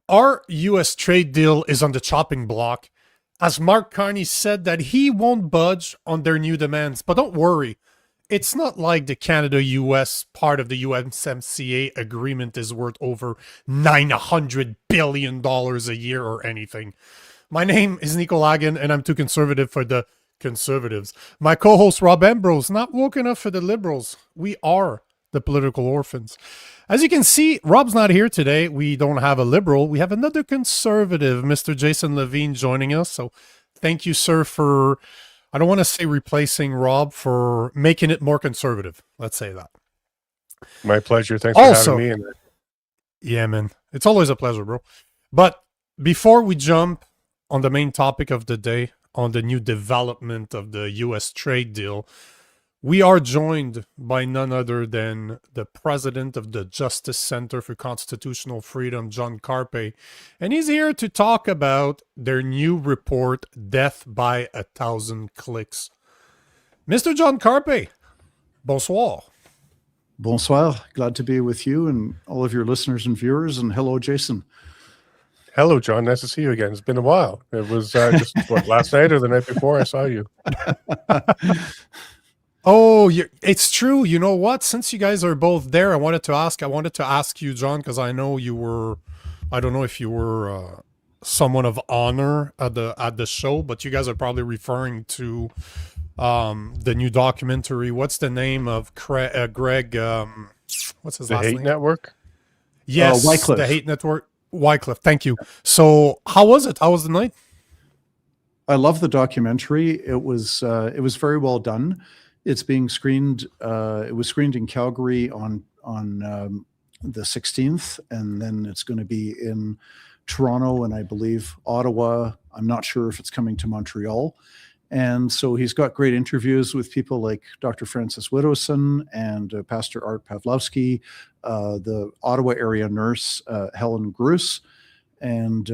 Our U.S. trade deal is on the chopping block, as Mark Carney said that he won't budge on their new demands. But don't worry, it's not like the Canada-US part of the USMCA agreement is worth over $900 billion a year or anything. My name is Nico Lagan, and I'm too conservative for the conservatives. My co-host Rob Ambrose, not woke enough for the liberals. We are the Political Orphans. As you can see, Rob's not here today. We don't have a liberal. We have another conservative, Mr. Jason Lavigne, joining us. So thank you, sir, for, I don't want to say replacing Rob, for making it more conservative. Let's say that. My pleasure. Thanks for having me. Yeah, man. It's always a pleasure, bro. But before we jump on the main topic of the day, on the new development of the U.S. trade deal, we are joined by none other than the president of the Justice Center for Constitutional Freedom, John Carpay. And he's here to talk about their new report, Death by 1,000 Clicks. Mr. John Carpay, bonsoir. Bonsoir. Glad to be with you and all of your listeners and viewers. And hello, Jason. Hello, John. Nice to see you again. It's been a while. It was just last night or the night before I saw you. Oh, it's true. You know what? Since you guys are both there, I wanted to ask you, John, because I know you were, I don't know if you were someone of honor at the show, but you guys are probably referring to the new documentary. What's the name of Greg? What's his last name? The Hate Network? Yes, Wycliffe. The Hate Network. Wycliffe, thank you. So how was it? How was the night? I love the documentary. It was very well done. It's being screened. It was screened in Calgary on the 16th, and then it's going to be in Toronto and I believe Ottawa. I'm not sure if it's coming to Montreal. And so he's got great interviews with people like Dr. Francis Widdowson and Pastor Art Pawlowski, the Ottawa area nurse, Helen Gruss, and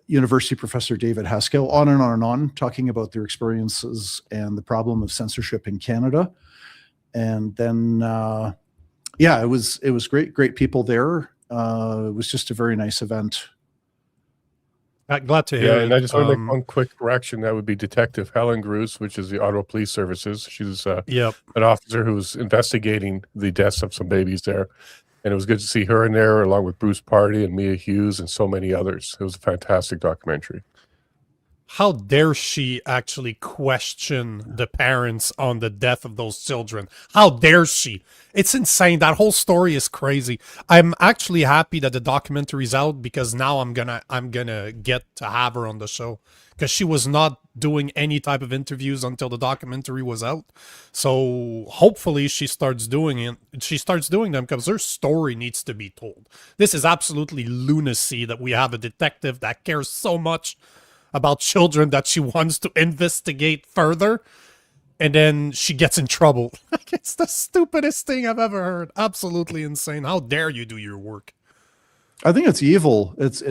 University professor David Haskell, on and on and on, talking about their experiences and the problem of censorship in Canada. And then, it was great people there. It was just a very nice event. Glad to hear. Yeah, and I just want to make one quick correction. That would be Detective Helen Gruss, which is the Ottawa Police Services. She's an officer who was investigating the deaths of some babies there. And it was good to see her in there, along with Bruce Pardy and Mia Hughes and so many others. It was a fantastic documentary. How dare she actually question the parents on the death of those children? How dare she? It's insane. That whole story is crazy. I'm actually happy that the documentary's out, because now I'm gonna get to have her on the show, because she was not doing any type of interviews until the documentary was out. So hopefully she starts doing it. She starts doing them because her story needs to be told. This is absolutely lunacy that we have a detective that cares so much about children that she wants to investigate further, and then she gets in trouble. It's the stupidest thing I've ever heard. Absolutely insane. How dare you do your work? I think it's evil. It's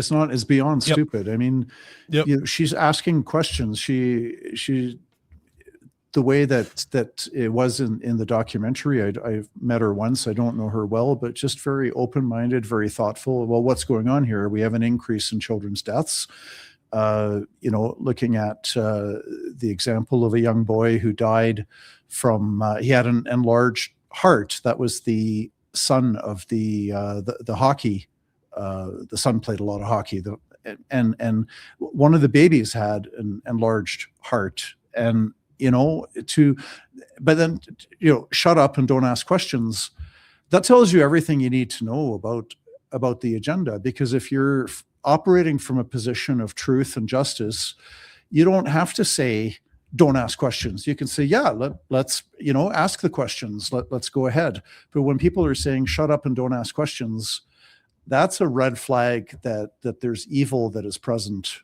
beyond stupid. I mean, she's asking questions. She the way that it was in the documentary. I've met her once. I don't know her well, but just very open-minded, very thoughtful. Well, what's going on here? We have an increase in children's deaths. Looking at the example of a young boy who died from, he had an enlarged heart. That was the son of the hockey. The son played a lot of hockey. And one of the babies had an enlarged heart. And, shut up and don't ask questions. That tells you everything you need to know about the agenda. Because if you're operating from a position of truth and justice, you don't have to say, don't ask questions. You can say, let's ask the questions. Let's go ahead. But when people are saying, shut up and don't ask questions, that's a red flag that there's evil that is present.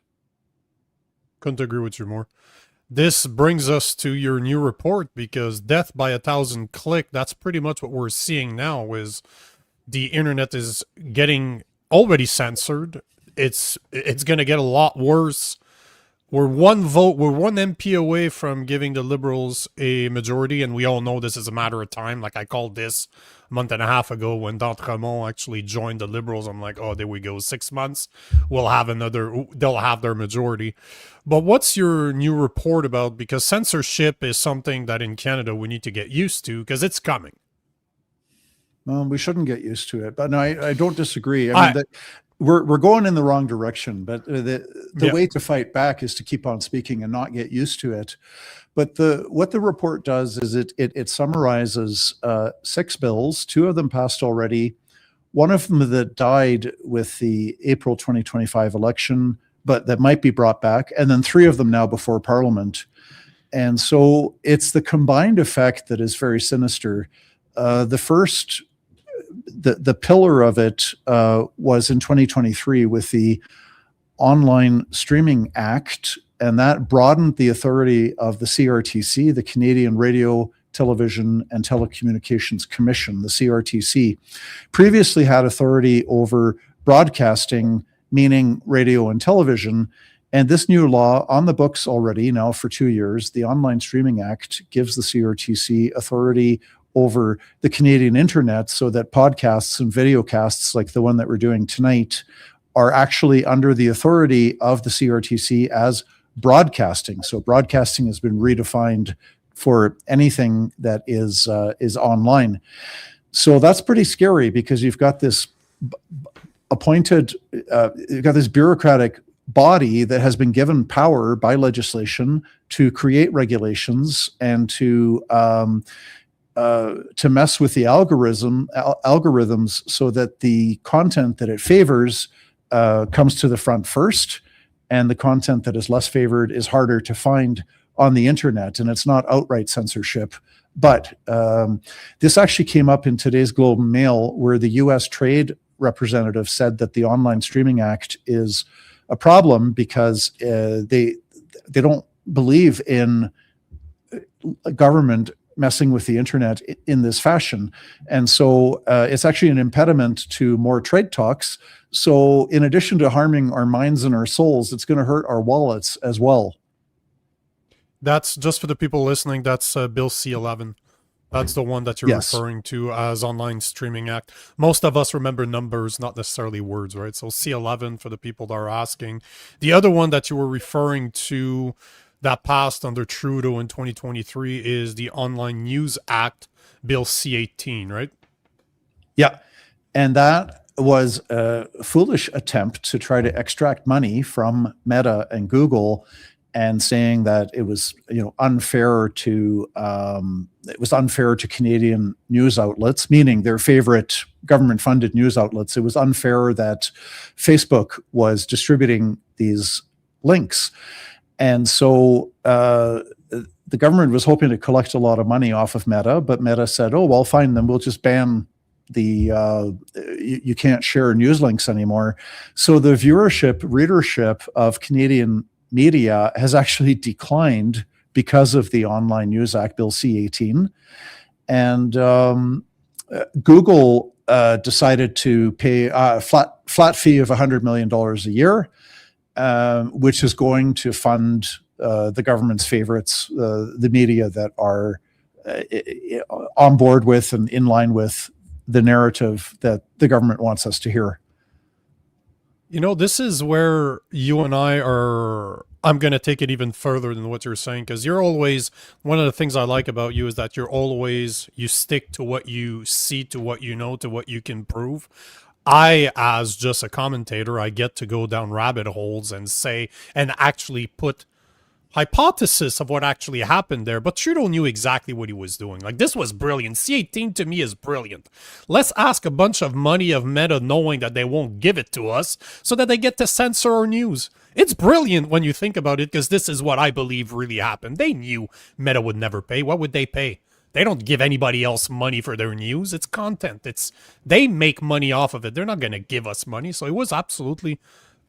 Couldn't agree with you more. This brings us to your new report, because death by 1,000 click, that's pretty much what we're seeing now, is the internet is getting already censored. It's going to get a lot worse. We're one MP away from giving the Liberals a majority, and we all know this is a matter of time. Like I called this month and a half ago when D'Entremont actually joined the Liberals. I'm like, oh, there we go. 6 months, they'll have their majority. But what's your new report about? Because censorship is something that in Canada we need to get used to because it's coming. Well, we shouldn't get used to it, but no, I don't disagree. I mean, we're going in the wrong direction, but the way to fight back is to keep on speaking and not get used to it. But what the report does is it summarizes 6 bills. 2 of them passed already. One of them that died with the April 2025 election, but that might be brought back, and then 3 of them now before Parliament. And so it's the combined effect that is very sinister. The first, the pillar of it was in 2023 with the Online Streaming Act, and that broadened the authority of the CRTC, the Canadian Radio, Television and Telecommunications Commission. The CRTC previously had authority over broadcasting, meaning radio and television. And this new law on the books already now for 2 years, the Online Streaming Act gives the CRTC authority over the Canadian internet so that podcasts and videocasts like the one that we're doing tonight are actually under the authority of the CRTC as broadcasting. So broadcasting has been redefined for anything that is online. So that's pretty scary because you've got this you've got this bureaucratic body that has been given power by legislation to create regulations and to mess with the algorithms so that the content that it favors comes to the front first, and the content that is less favored is harder to find on the internet. And it's not outright censorship, but this actually came up in today's Globe and Mail, where the U.S. Trade representative said that the Online Streaming Act is a problem because they don't believe in government messing with the internet in this fashion. And so it's actually an impediment to more trade talks. So in addition to harming our minds and our souls, it's going to hurt our wallets as well. That's just for the people listening. That's Bill C-11. That's the one that you're referring to as Online Streaming Act. Most of us remember numbers, not necessarily words, right? So C-11 for the people that are asking. The other one that you were referring to that passed under Trudeau in 2023 is the Online News Act, Bill C-18, right? Yeah. And that was a foolish attempt to try to extract money from Meta and Google, and saying that it was, unfair to Canadian news outlets, meaning their favorite government-funded news outlets. It was unfair that Facebook was distributing these links. And so the government was hoping to collect a lot of money off of Meta, but Meta said, oh, well, fine, then we'll just ban you can't share news links anymore. So the readership of Canadian media has actually declined because of the Online News Act, Bill C-18. And Google decided to pay a flat fee of $100 million a year, which is going to fund the government's favorites, the media that are on board with and in line with the narrative that the government wants us to hear. This is where you and I are, I'm going to take it even further than what you're saying, because you're always, one of the things I like about you is that you stick to what you see, to what you know, to what you can prove. I, as just a commentator, I get to go down rabbit holes and say, and actually put hypothesis of what actually happened there, but Trudeau knew exactly what he was doing. Like, this was brilliant. C-18 to me is brilliant. Let's ask a bunch of money of Meta knowing that they won't give it to us so that they get to censor our news. It's brilliant when you think about it, because this is what I believe really happened. They knew Meta would never pay. What would they pay? They don't give anybody else money for their news. It's content. They make money off of it. They're not going to give us money. So it was absolutely,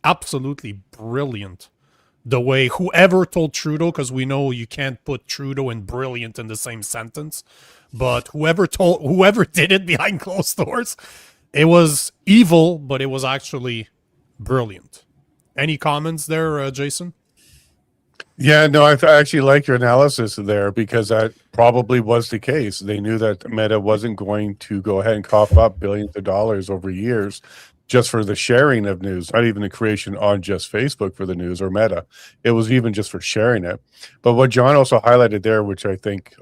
absolutely brilliant. The way whoever told Trudeau, because we know you can't put Trudeau and brilliant in the same sentence, but whoever did it behind closed doors, it was evil, but it was actually brilliant. Any comments there, Jason? Yeah, no, I actually like your analysis there, because that probably was the case. They knew that Meta wasn't going to go ahead and cough up billions of dollars over years just for the sharing of news, not even the creation on just Facebook for the news or Meta. It was even just for sharing it. But what John also highlighted there, which I think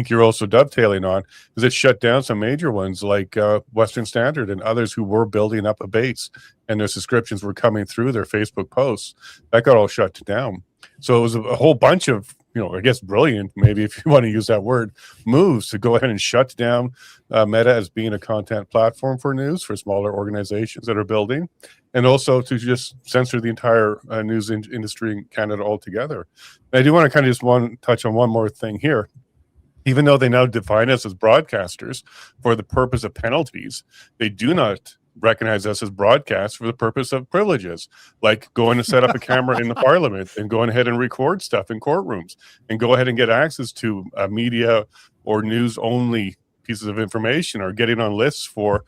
you're also dovetailing on, is it shut down some major ones like Western Standard and others who were building up a base, and their subscriptions were coming through their Facebook posts. That got all shut down. So it was a whole bunch of, I guess brilliant, maybe if you want to use that word, moves to go ahead and shut down Meta as being a content platform for news for smaller organizations that are building, and also to just censor the entire news industry in Canada altogether. And I do want to kind of just touch on one more thing here. Even though they now define us as broadcasters for the purpose of penalties, they do not recognize us as broadcasts for the purpose of privileges, like going to set up a camera in the parliament and going ahead and record stuff in courtrooms and go ahead and get access to media or news only pieces of information, or getting on lists for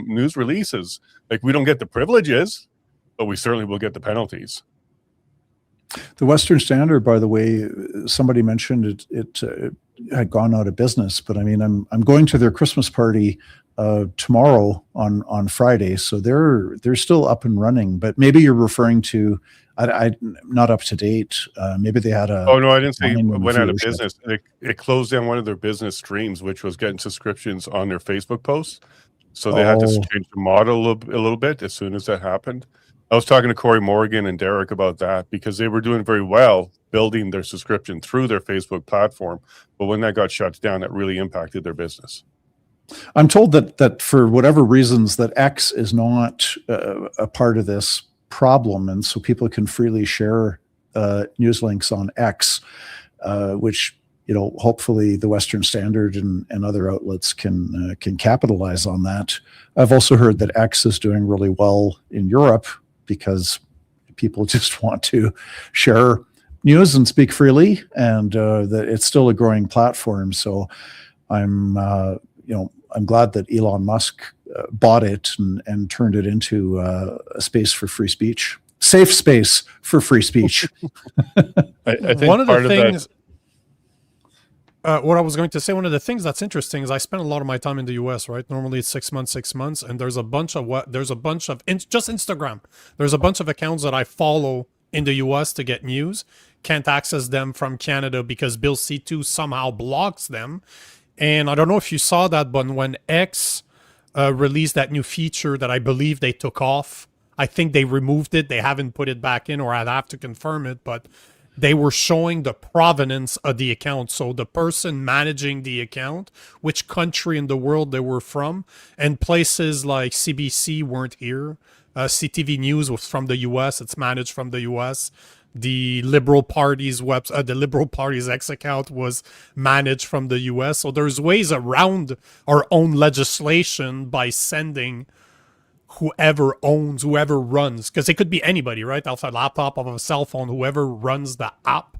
news releases. Like, we don't get the privileges, but we certainly will get the penalties. The Western Standard, by the way, somebody mentioned it had gone out of business, but I mean, I'm going to their Christmas party tomorrow on Friday, so they're still up and running. But maybe you're referring to, I'm not up to date. Maybe they had a. Oh no, I didn't say it went out of business. It closed down one of their business streams, which was getting subscriptions on their Facebook posts. So they had to change the model a little bit as soon as that happened. I was talking to Corey Morgan and Derek about that, because they were doing very well building their subscription through their Facebook platform. But when that got shut down, that really impacted their business. I'm told that for whatever reasons, that X is not a part of this problem, and so people can freely share news links on X, which hopefully the Western Standard and other outlets can capitalize on that. I've also heard that X is doing really well in Europe because people just want to share news and speak freely, and that it's still a growing platform. So I'm glad that Elon Musk bought it and turned it into a space for free speech, safe space for free speech. I think one of part the things. of that. What I was going to say, one of the things that's interesting is I spend a lot of my time in the U.S. Right, normally it's 6 months, and there's a bunch of just Instagram. There's a bunch of accounts that I follow in the U.S. to get news. Can't access them from Canada because Bill C2 somehow blocks them. And I don't know if you saw that, but when X released that new feature that I believe they took off, I think they removed it. They haven't put it back in, or I'd have to confirm it, but they were showing the provenance of the account. So the person managing the account, which country in the world they were from, and places like CBC weren't here. CTV News was from the US. It's managed from the US. The Liberal Party's the Liberal Party's X account was managed from the US. So there's ways around our own legislation by sending whoever runs, because it could be anybody, right? Off a laptop, off of a cell phone, whoever runs the app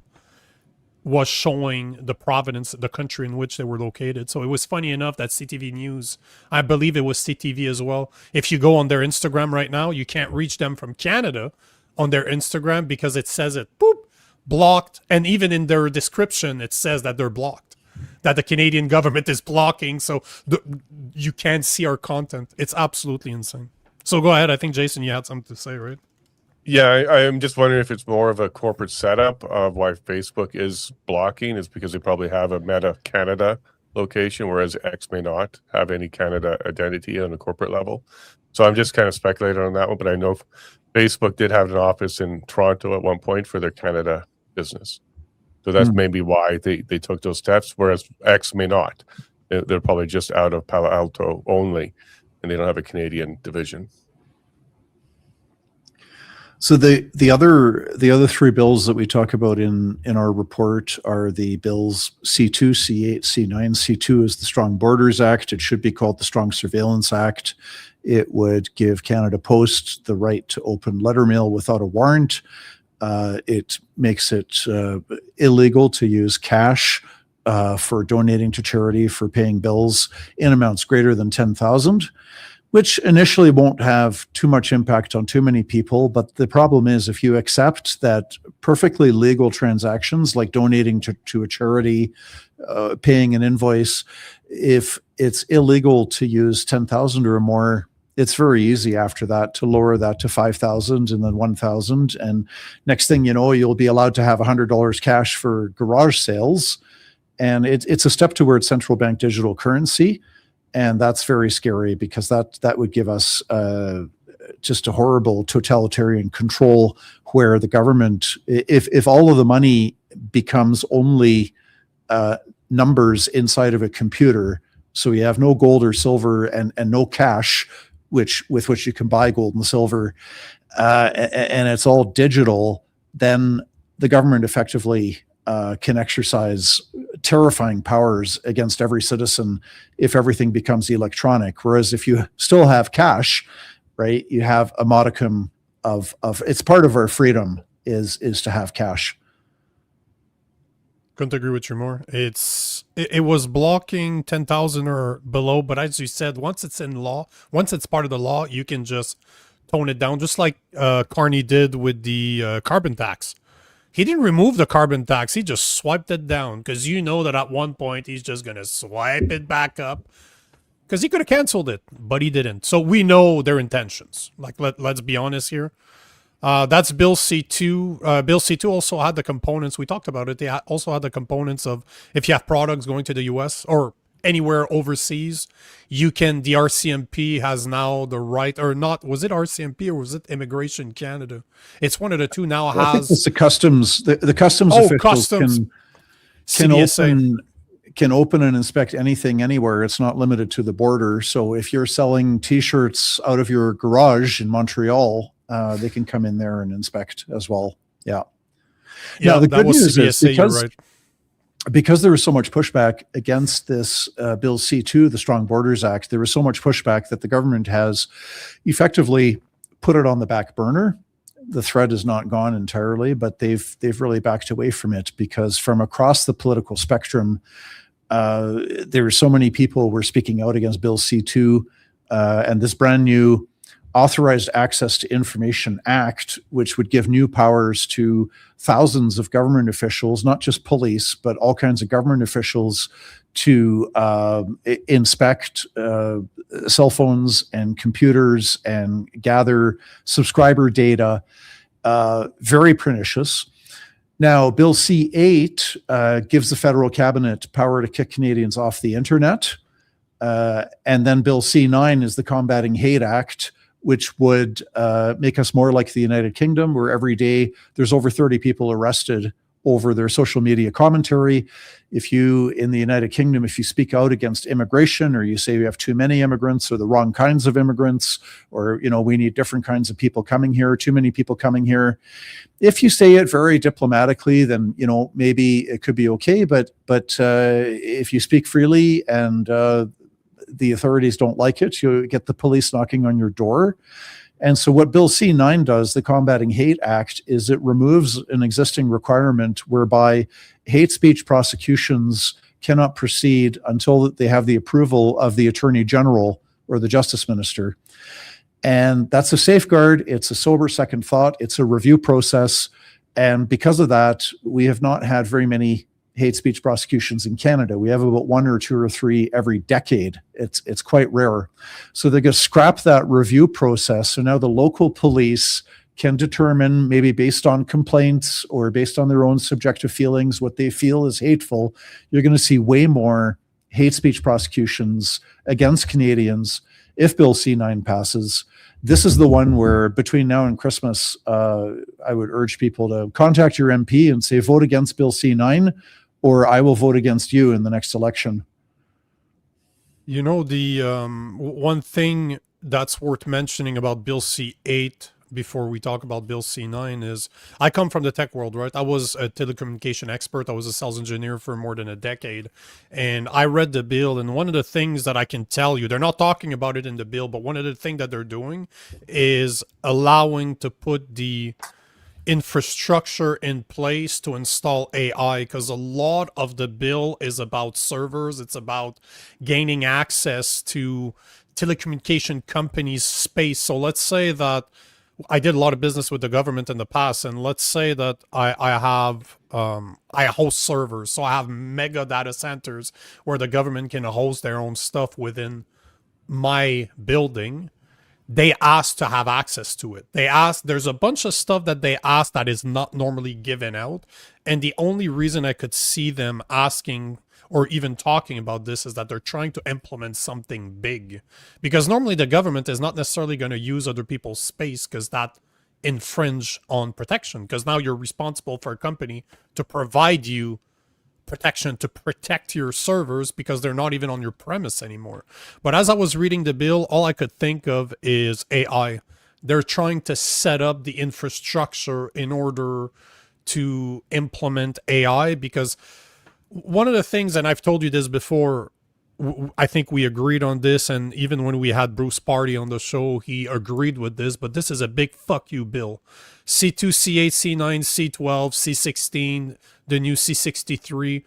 was showing the provenance, the country in which they were located. So it was funny enough that CTV News, I believe it was CTV as well. If you go on their Instagram right now, you can't reach them from Canada on their Instagram because it says blocked. And even in their description, it says that they're blocked, that the Canadian government is blocking. So you can't see our content. It's absolutely insane. So go ahead. I think, Jason, you had something to say, right? Yeah, I am just wondering if it's more of a corporate setup of why Facebook is blocking, is because they probably have a Meta Canada location, whereas X may not have any Canada identity on a corporate level. So I'm just kind of speculating on that one, but I know Facebook did have an office in Toronto at one point for their Canada business. So that's maybe why they took those steps, whereas X may not. They're probably just out of Palo Alto only, and they don't have a Canadian division. So the other three bills that we talk about in our report are the bills C2, C8, C9. C2 is the Strong Borders Act. It should be called the Strong Surveillance Act. It would give Canada Post the right to open letter mail without a warrant. It makes it illegal to use cash for donating to charity, for paying bills in amounts greater than $10,000. which initially won't have too much impact on too many people. But the problem is, if you accept that perfectly legal transactions like donating to a charity, paying an invoice, if it's illegal to use 10,000 or more, it's very easy after that to lower that to 5,000 and then 1,000. And next thing you know, you'll be allowed to have $100 cash for garage sales. And it's a step towards central bank digital currency. And that's very scary, because that would give us just a horrible totalitarian control, where the government, if all of the money becomes only numbers inside of a computer, so you have no gold or silver and no cash, with which you can buy gold and silver, and it's all digital, then the government effectively can exercise terrifying powers against every citizen if everything becomes electronic. Whereas if you still have cash, right, you have a modicum of it's part of our freedom is to have cash. Couldn't agree with you more. It was blocking 10,000 or below, but as you said, once it's in law, once it's part of the law, you can just tone it down, just like Carney did with the carbon tax. He didn't remove the carbon tax. He just swiped it down, because you know that at one point he's just going to swipe it back up, because he could have canceled it, but he didn't. So we know their intentions. Like, let's be honest here. That's Bill C2. Bill C2 also had the components. We talked about it. They also had the components of, if you have products going to the US or anywhere overseas, you can, the RCMP has now the right, or not, was it RCMP or was it Immigration Canada? It's one of the two now has. I think it's the customs, the customs officials can open and inspect anything anywhere. It's not limited to the border. So if you're selling t-shirts out of your garage in Montreal, they can come in there and inspect as well. Yeah. Yeah, now, the good news is, because there was so much pushback against this Bill C2, the Strong Borders Act, there was so much pushback that the government has effectively put it on the back burner. The threat is not gone entirely, but they've really backed away from it, because from across the political spectrum, there were so many people were speaking out against Bill C2 and this brand new Authorized Access to Information Act, which would give new powers to thousands of government officials, not just police, but all kinds of government officials, to inspect cell phones and computers and gather subscriber data. Very pernicious. Now, Bill C8 gives the federal cabinet power to kick Canadians off the internet. And then Bill C9 is the Combating Hate Act, which would make us more like the United Kingdom, where every day there's over 30 people arrested over their social media commentary. If you, in the United Kingdom, if you speak out against immigration, or you say we have too many immigrants or the wrong kinds of immigrants, or, you know, we need different kinds of people coming here, too many people coming here, if you say it very diplomatically, then, you know, maybe it could be okay. But if you speak freely and the authorities don't like it, you get the police knocking on your door. And so what Bill C9 does, the Combating Hate Act, is it removes an existing requirement whereby hate speech prosecutions cannot proceed until they have the approval of the Attorney General or the Justice Minister. And that's a safeguard. It's a sober second thought. It's a review process. And because of that, we have not had very many hate speech prosecutions in Canada. We have about 1 or 2 or 3 every decade. It's quite rare. So they're going to scrap that review process. So now the local police can determine, maybe based on complaints or based on their own subjective feelings, what they feel is hateful. You're going to see way more hate speech prosecutions against Canadians if Bill C9 passes. This is the one where between now and Christmas, I would urge people to contact your MP and say, vote against Bill C9, or I will vote against you in the next election. You know, the one thing that's worth mentioning about Bill C8 before we talk about Bill C9 is, I come from the tech world, right? I was a telecommunication expert. I was a sales engineer for more than a decade. And I read the bill, and one of the things that I can tell you, they're not talking about it in the bill, but one of the things that they're doing is allowing to put the infrastructure in place to install AI, because a lot of the bill is about servers. It's about gaining access to telecommunication companies' space. So let's say that I did a lot of business with the government in the past, and let's say that I host servers, so I have mega data centers where the government can host their own stuff within my building. They ask to have access to it. There's a bunch of stuff that they ask that is not normally given out, and the only reason I could see them asking or even talking about this is that they're trying to implement something big, because normally the government is not necessarily going to use other people's space because that infringe on protection, because now you're responsible for a company to provide you protection to protect your servers because they're not even on your premise anymore. But as I was reading the bill, all I could think of is AI. They're trying to set up the infrastructure in order to implement AI, because one of the things, and I've told you this before, I think we agreed on this, and even when we had Bruce Party on the show, he agreed with this, but this is a big fuck you bill. C2, C8, C9, C12, C16, the new C63.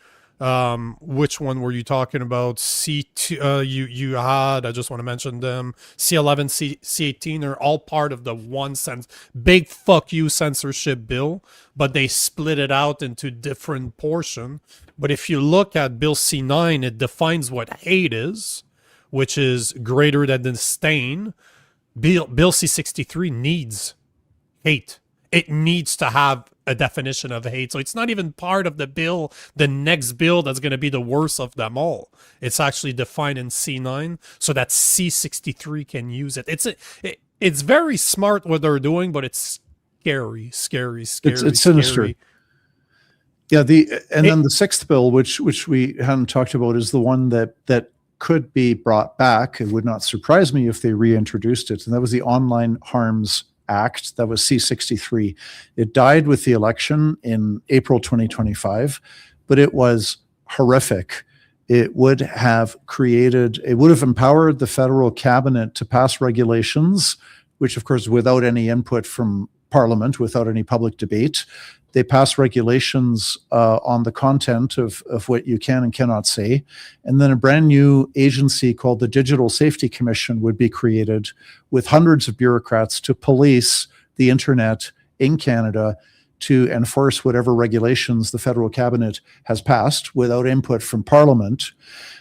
Which one were you talking about? C2, you had, I just want to mention them, C11, C18 are all part of the one big fuck you censorship bill, but they split it out into different portions. But if you look at Bill C9, it defines what hate is, which is greater than disdain. Bill C63 needs hate. It needs to have a definition of hate. So it's not even part of the bill, the next bill that's going to be the worst of them all. It's actually defined in C9 so that C63 can use it. It's very smart what they're doing, but it's scary. It's sinister. Yeah, then the sixth bill, which we hadn't talked about, is the one that could be brought back. It would not surprise me if they reintroduced it, and that was the Online Harms Act. That was C63. It died with the election in April 2025, but it was horrific. It would have empowered the federal cabinet to pass regulations, which of course, without any input from Parliament, without any public debate. They pass regulations on the content of what you can and cannot say. And then a brand new agency called the Digital Safety Commission would be created with hundreds of bureaucrats to police the internet in Canada to enforce whatever regulations the federal cabinet has passed without input from Parliament.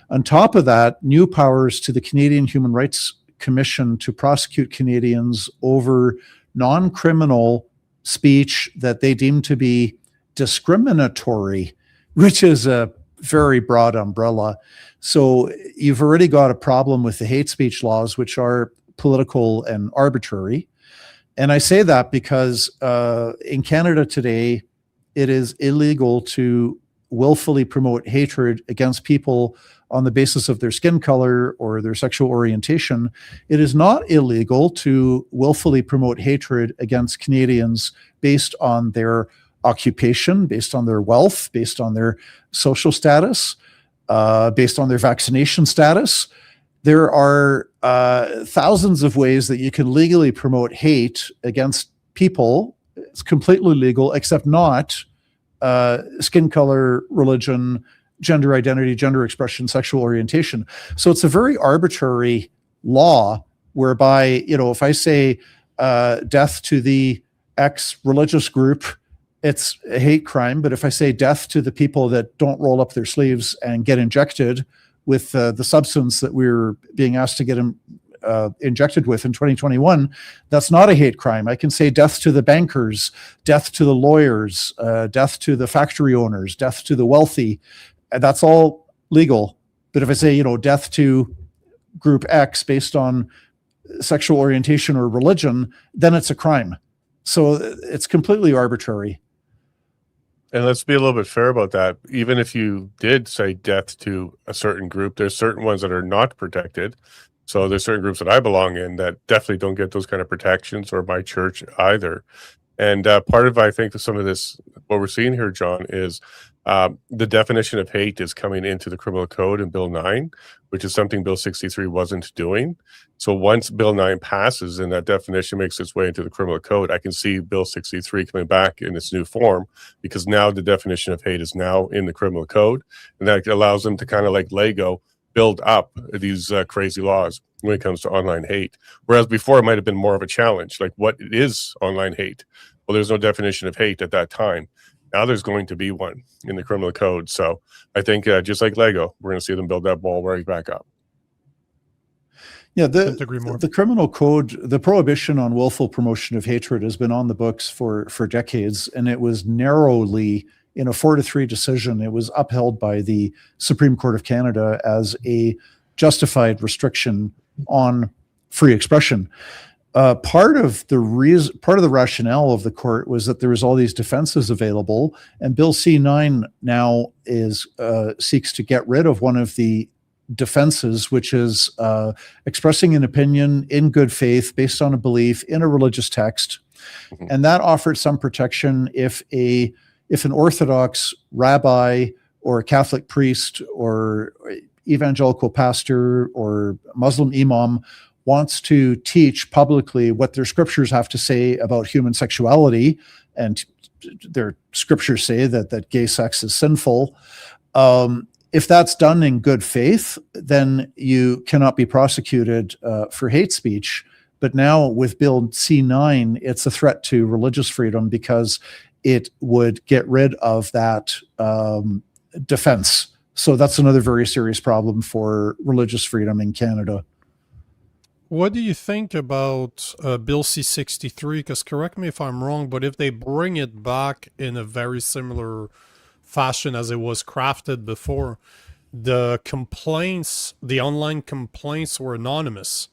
On top of that, new powers to the Canadian Human Rights Commission to prosecute Canadians over non-criminal speech that they deem to be discriminatory, which is a very broad umbrella. So you've already got a problem with the hate speech laws, which are political and arbitrary. And I say that because in Canada today, it is illegal to willfully promote hatred against people on the basis of their skin color or their sexual orientation. It is not illegal to willfully promote hatred against Canadians based on their occupation, based on their wealth, based on their social status, based on their vaccination status. There are thousands of ways that you can legally promote hate against people. It's completely legal, except not skin color, religion, gender identity, gender expression, sexual orientation. So it's a very arbitrary law whereby, if I say death to the X religious group, it's a hate crime. But if I say death to the people that don't roll up their sleeves and get injected with the substance that we're being asked to get injected with in 2021, that's not a hate crime. I can say death to the bankers, death to the lawyers, death to the factory owners, death to the wealthy. That's all legal. But if I say, death to group X based on sexual orientation or religion, then it's a crime. So it's completely arbitrary. And let's be a little bit fair about that. Even if you did say death to a certain group, there's certain ones that are not protected. So there's certain groups that I belong in that definitely don't get those kind of protections, or my church either. And part of, I think, some of this, what we're seeing here, John, is the definition of hate is coming into the criminal code in Bill 9, which is something Bill 63 wasn't doing. So once Bill 9 passes and that definition makes its way into the criminal code, I can see Bill 63 coming back in its new form, because now the definition of hate is now in the criminal code. And that allows them to kind of like Lego, build up these crazy laws when it comes to online hate. Whereas before it might have been more of a challenge, like what is online hate? Well, there's no definition of hate at that time. Now there's going to be one in the criminal code. So I think just like Lego, we're going to see them build that ball right back up. Yeah, the criminal code, the prohibition on willful promotion of hatred has been on the books for decades, and it was narrowly, in a 4-3 decision, it was upheld by the Supreme Court of Canada as a justified restriction on free expression. Part of the rationale of the court was that there was all these defenses available, and Bill C-9 now seeks to get rid of one of the defenses, which is expressing an opinion in good faith based on a belief in a religious text. Mm-hmm. And that offered some protection if an Orthodox rabbi or a Catholic priest or evangelical pastor or Muslim imam wants to teach publicly what their scriptures have to say about human sexuality, and their scriptures say that gay sex is sinful. If that's done in good faith, then you cannot be prosecuted for hate speech. But now with Bill C-9, it's a threat to religious freedom because it would get rid of that defense. So that's another very serious problem for religious freedom in Canada. What do you think about Bill C-63? Because correct me if I'm wrong, but if they bring it back in a very similar fashion as it was crafted before, the complaints, the online complaints were anonymous.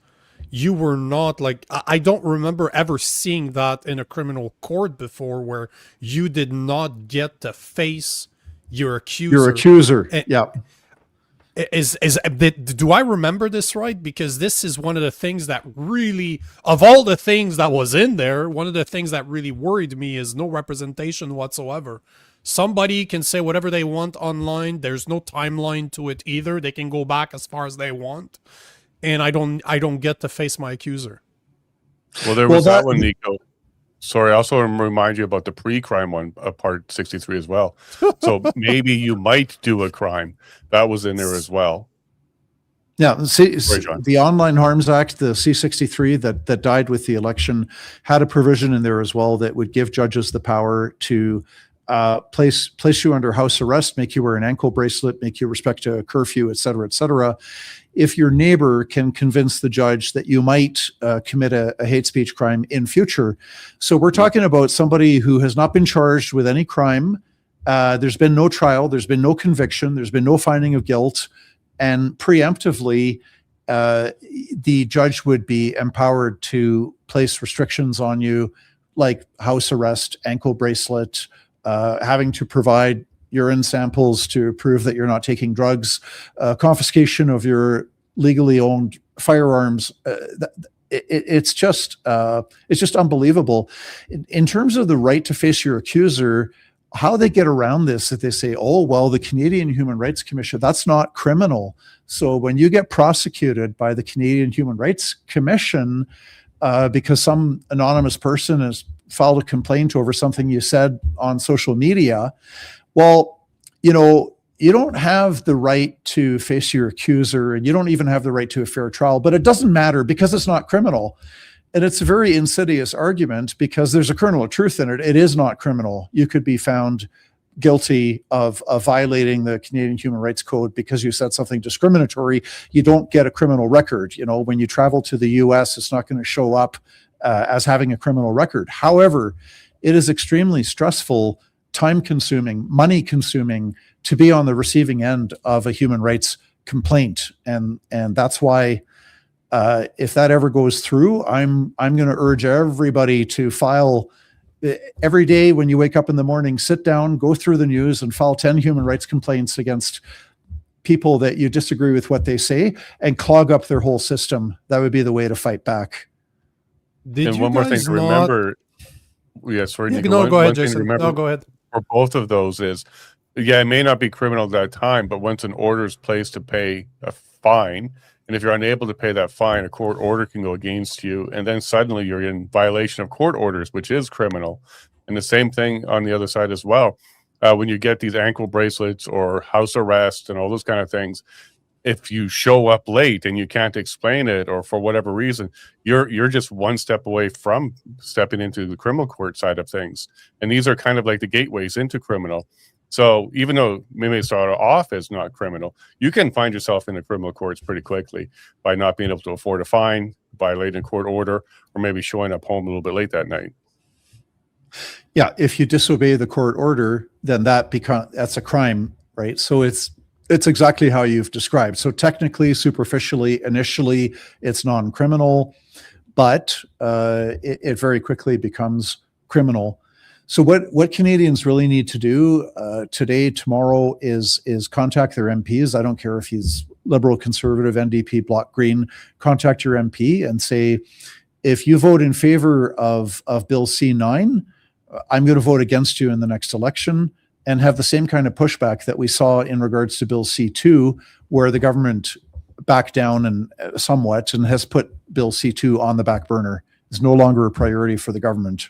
You were not like, I don't remember ever seeing that in a criminal court before, where you did not get to face your accuser. Your accuser, yeah. Do I remember this right? Because this is one of the things that really, of all the things that was in there, one of the things that really worried me is no representation whatsoever. Somebody can say whatever they want online. There's no timeline to it either. They can go back as far as they want, and I don't get to face my accuser. Well, there was that one, Nico. Sorry, I also want to remind you about the pre-crime one, part 63 as well. So maybe you might do a crime. That was in there as well. Yeah, see, the Online Harms Act, the C-63 that died with the election, had a provision in there as well that would give judges the power to place you under house arrest, make you wear an ankle bracelet, make you respect a curfew, et cetera, if your neighbor can convince the judge that you might commit a hate speech crime in future. So we're talking about somebody who has not been charged with any crime. There's been no trial. There's been no conviction. There's been no finding of guilt. And preemptively, the judge would be empowered to place restrictions on you, like house arrest, ankle bracelet, having to provide urine samples to prove that you're not taking drugs, confiscation of your legally owned firearms. It's just unbelievable. In terms of the right to face your accuser, how they get around this, that they say, oh, well, the Canadian Human Rights Commission, that's not criminal. So when you get prosecuted by the Canadian Human Rights Commission because some anonymous person has filed a complaint over something you said on social media, well, you don't have the right to face your accuser, and you don't even have the right to a fair trial, but it doesn't matter because it's not criminal. And it's a very insidious argument because there's a kernel of truth in it. It is not criminal. You could be found guilty of violating the Canadian Human Rights Code because you said something discriminatory. You don't get a criminal record. When you travel to the US, it's not going to show up as having a criminal record. However, it is extremely stressful, time-consuming, money-consuming to be on the receiving end of a human rights complaint, and that's why if that ever goes through, I'm going to urge everybody to file every day when you wake up in the morning. Sit down, go through the news, and file 10 human rights complaints against people that you disagree with what they say, and clog up their whole system. That would be the way to fight back. And one more thing to remember. Yeah, sorry. Yeah, no, go ahead, Jason. No, go ahead. For both of those is, it may not be criminal at that time, but once an order is placed to pay a fine, and if you're unable to pay that fine, a court order can go against you, and then suddenly you're in violation of court orders, which is criminal. And the same thing on the other side as well. When you get these ankle bracelets or house arrest and all those kind of things, if you show up late and you can't explain it, or for whatever reason, you're just one step away from stepping into the criminal court side of things. And these are kind of like the gateways into criminal. So even though maybe start off as not criminal, you can find yourself in the criminal courts pretty quickly by not being able to afford a fine, violating a court order, or maybe showing up home a little bit late that night. Yeah, if you disobey the court order, then that's a crime, right? So it's exactly how you've described. So technically, superficially, initially, it's non-criminal, but it very quickly becomes criminal. So what Canadians really need to do today, tomorrow, is contact their MPs. I don't care if he's Liberal, Conservative, NDP, Bloc, Green. Contact your MP and say, if you vote in favor of Bill C9, I'm going to vote against you in the next election, and have the same kind of pushback that we saw in regards to Bill C2, where the government backed down and somewhat and has put Bill C2 on the back burner. It's no longer a priority for the government.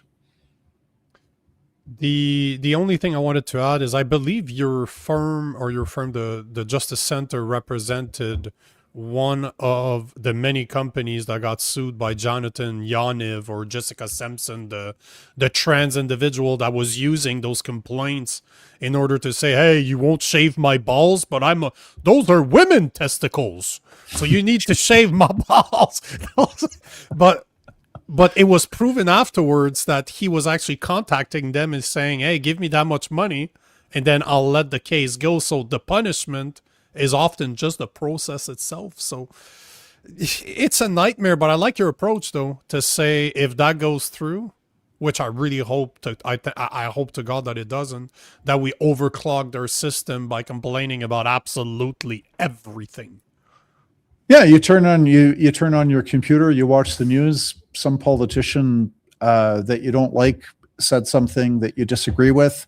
The only thing I wanted to add is I believe your firm, the Justice Center, represented one of the many companies that got sued by Jonathan Yaniv or Jessica Simpson, the trans individual that was using those complaints in order to say, hey, you won't shave my balls, but those are women testicles, so you need to shave my balls. But it was proven afterwards that he was actually contacting them and saying, hey, give me that much money, and then I'll let the case go. So the punishment is often just the process itself. So it's a nightmare, but I like your approach, though, to say if that goes through, which I really hope I hope to God that it doesn't, that we overclog their system by complaining about absolutely everything. Yeah, you turn on your computer, you watch the news, some politician that you don't like said something that you disagree with,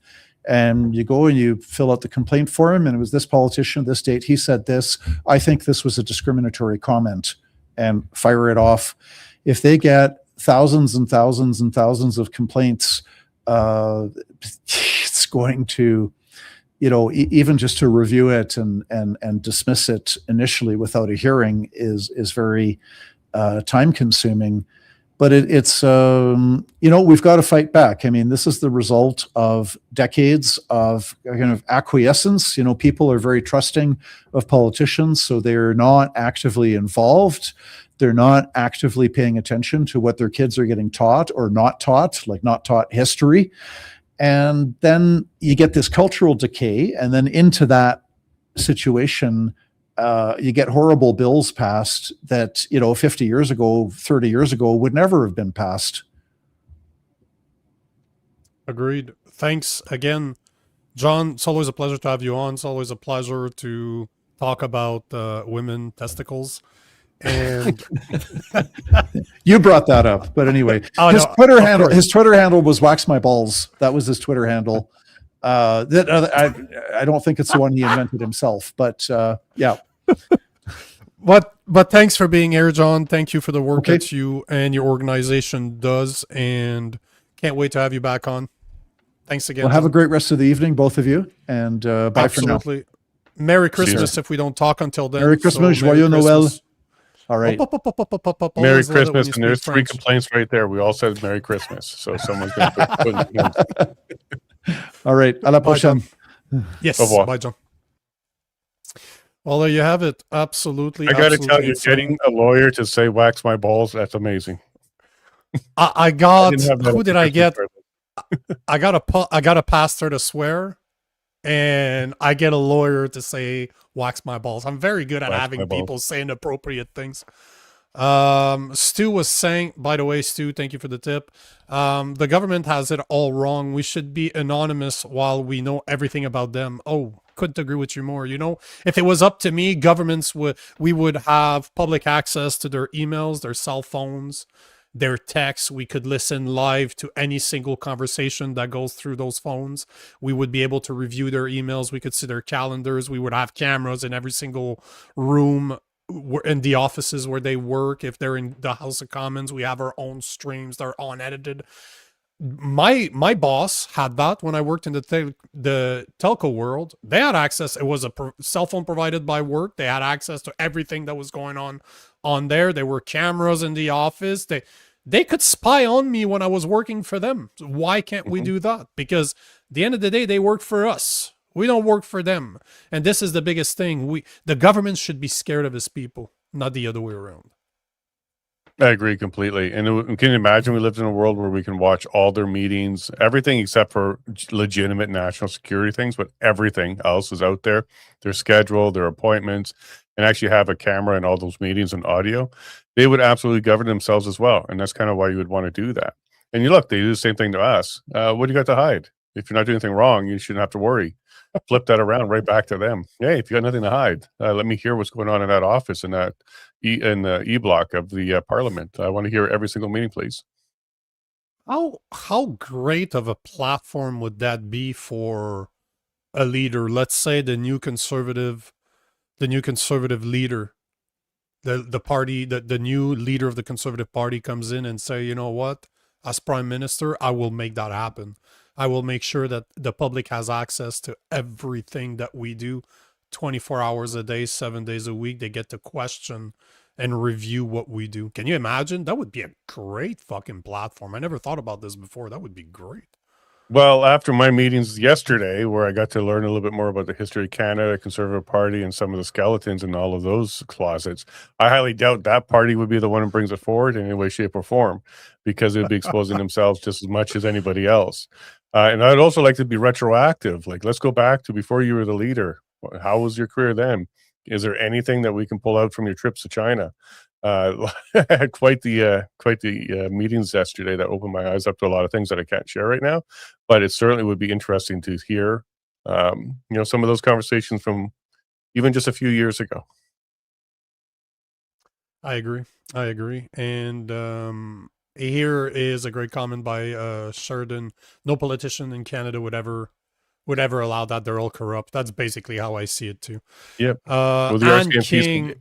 and you go and you fill out the complaint form, and it was this politician, this date, he said this, I think this was a discriminatory comment, and fire it off. If they get thousands and thousands and thousands of complaints, it's going to, even just to review it and dismiss it initially without a hearing is very time consuming. But it's we've got to fight back. I mean, this is the result of decades of kind of acquiescence. People are very trusting of politicians, so they're not actively involved. They're not actively paying attention to what their kids are getting taught or not taught, like not taught history. And then you get this cultural decay, and then into that situation, you get horrible bills passed that, 50 years ago, 30 years ago would never have been passed. Agreed. Thanks again, John. It's always a pleasure to have you on. It's always a pleasure to talk about women testicles. And you brought that up, but anyway, his Twitter handle was Wax My Balls. That was his Twitter handle. I don't think it's the one he invented himself, but yeah. But thanks for being here, John. Thank you for the work that you and your organization does, and can't wait to have you back on. Thanks again. Well, have a great rest of the evening, both of you, and bye for now. Merry Christmas if we don't talk until then. Merry Christmas, Joyeux Noël. All right. Merry Christmas, and there's 3 complaints right there. We all said Merry Christmas, so someone's going to put all right. À la prochaine. Yes. Bye, John. Well, there you have it. Absolutely. I got to tell you, getting a lawyer to say "wax my balls," that's amazing. I got. Who did I get? I got a pastor to swear, and I get a lawyer to say "wax my balls." I'm very good at having people saying appropriate things. Stu was saying, by the way, Stu, thank you for the tip. The government has it all wrong. We should be anonymous while we know everything about them. Oh, couldn't agree with you more. If it was up to me, we would have public access to their emails, their cell phones, their texts. We could listen live to any single conversation that goes through those phones. We would be able to review their emails. We could see their calendars. We would have cameras in every single room in the offices where they work. If they're in the House of Commons, we have our own streams. They're unedited. my boss had that when I worked in the telco world. They had access. It was a cell phone provided by work. They had access to everything that was going on there. There were cameras in the office. They could spy on me when I was working for them. So why can't we do that? Because at the end of the day, they work for us. We don't work for them. And this is the biggest thing. The government should be scared of its people, not the other way around. I agree completely. And can you imagine we lived in a world where we can watch all their meetings, everything except for legitimate national security things, but everything else is out there, their schedule, their appointments, and actually have a camera in all those meetings and audio. They would absolutely govern themselves as well. And that's kind of why you would want to do that. And you look, they do the same thing to us. What do you got to hide? If you're not doing anything wrong, you shouldn't have to worry. Flip that around right back to them. Hey, if you got nothing to hide, let me hear what's going on in that office in that in the E-block of the Parliament. I want to hear every single meeting, please. How great of a platform would that be for a leader? Let's say the new conservative leader, the party, the new leader of the Conservative Party comes in and say, you know what, as Prime Minister, I will make that happen. I will make sure that the public has access to everything that we do 24 hours a day, 7 days a week. They get to question and review what we do. Can you imagine? That would be a great fucking platform. I never thought about this before. That would be great. Well, after my meetings yesterday, where I got to learn a little bit more about the history of Canada, Conservative Party, and some of the skeletons in all of those closets, I highly doubt that party would be the one who brings it forward in any way, shape, or form, because it would be exposing themselves just as much as anybody else. And I'd also like to be retroactive. Like, let's go back to before you were the leader. How was your career then? Is there anything that we can pull out from your trips to China? I had quite the meetings yesterday that opened my eyes up to a lot of things that I can't share right now, but it certainly would be interesting to hear, some of those conversations from even just a few years ago. I agree. And here is a great comment by Sheridan. No politician in Canada would ever allow that. They're all corrupt. That's basically how I see it too. Yep. Well, the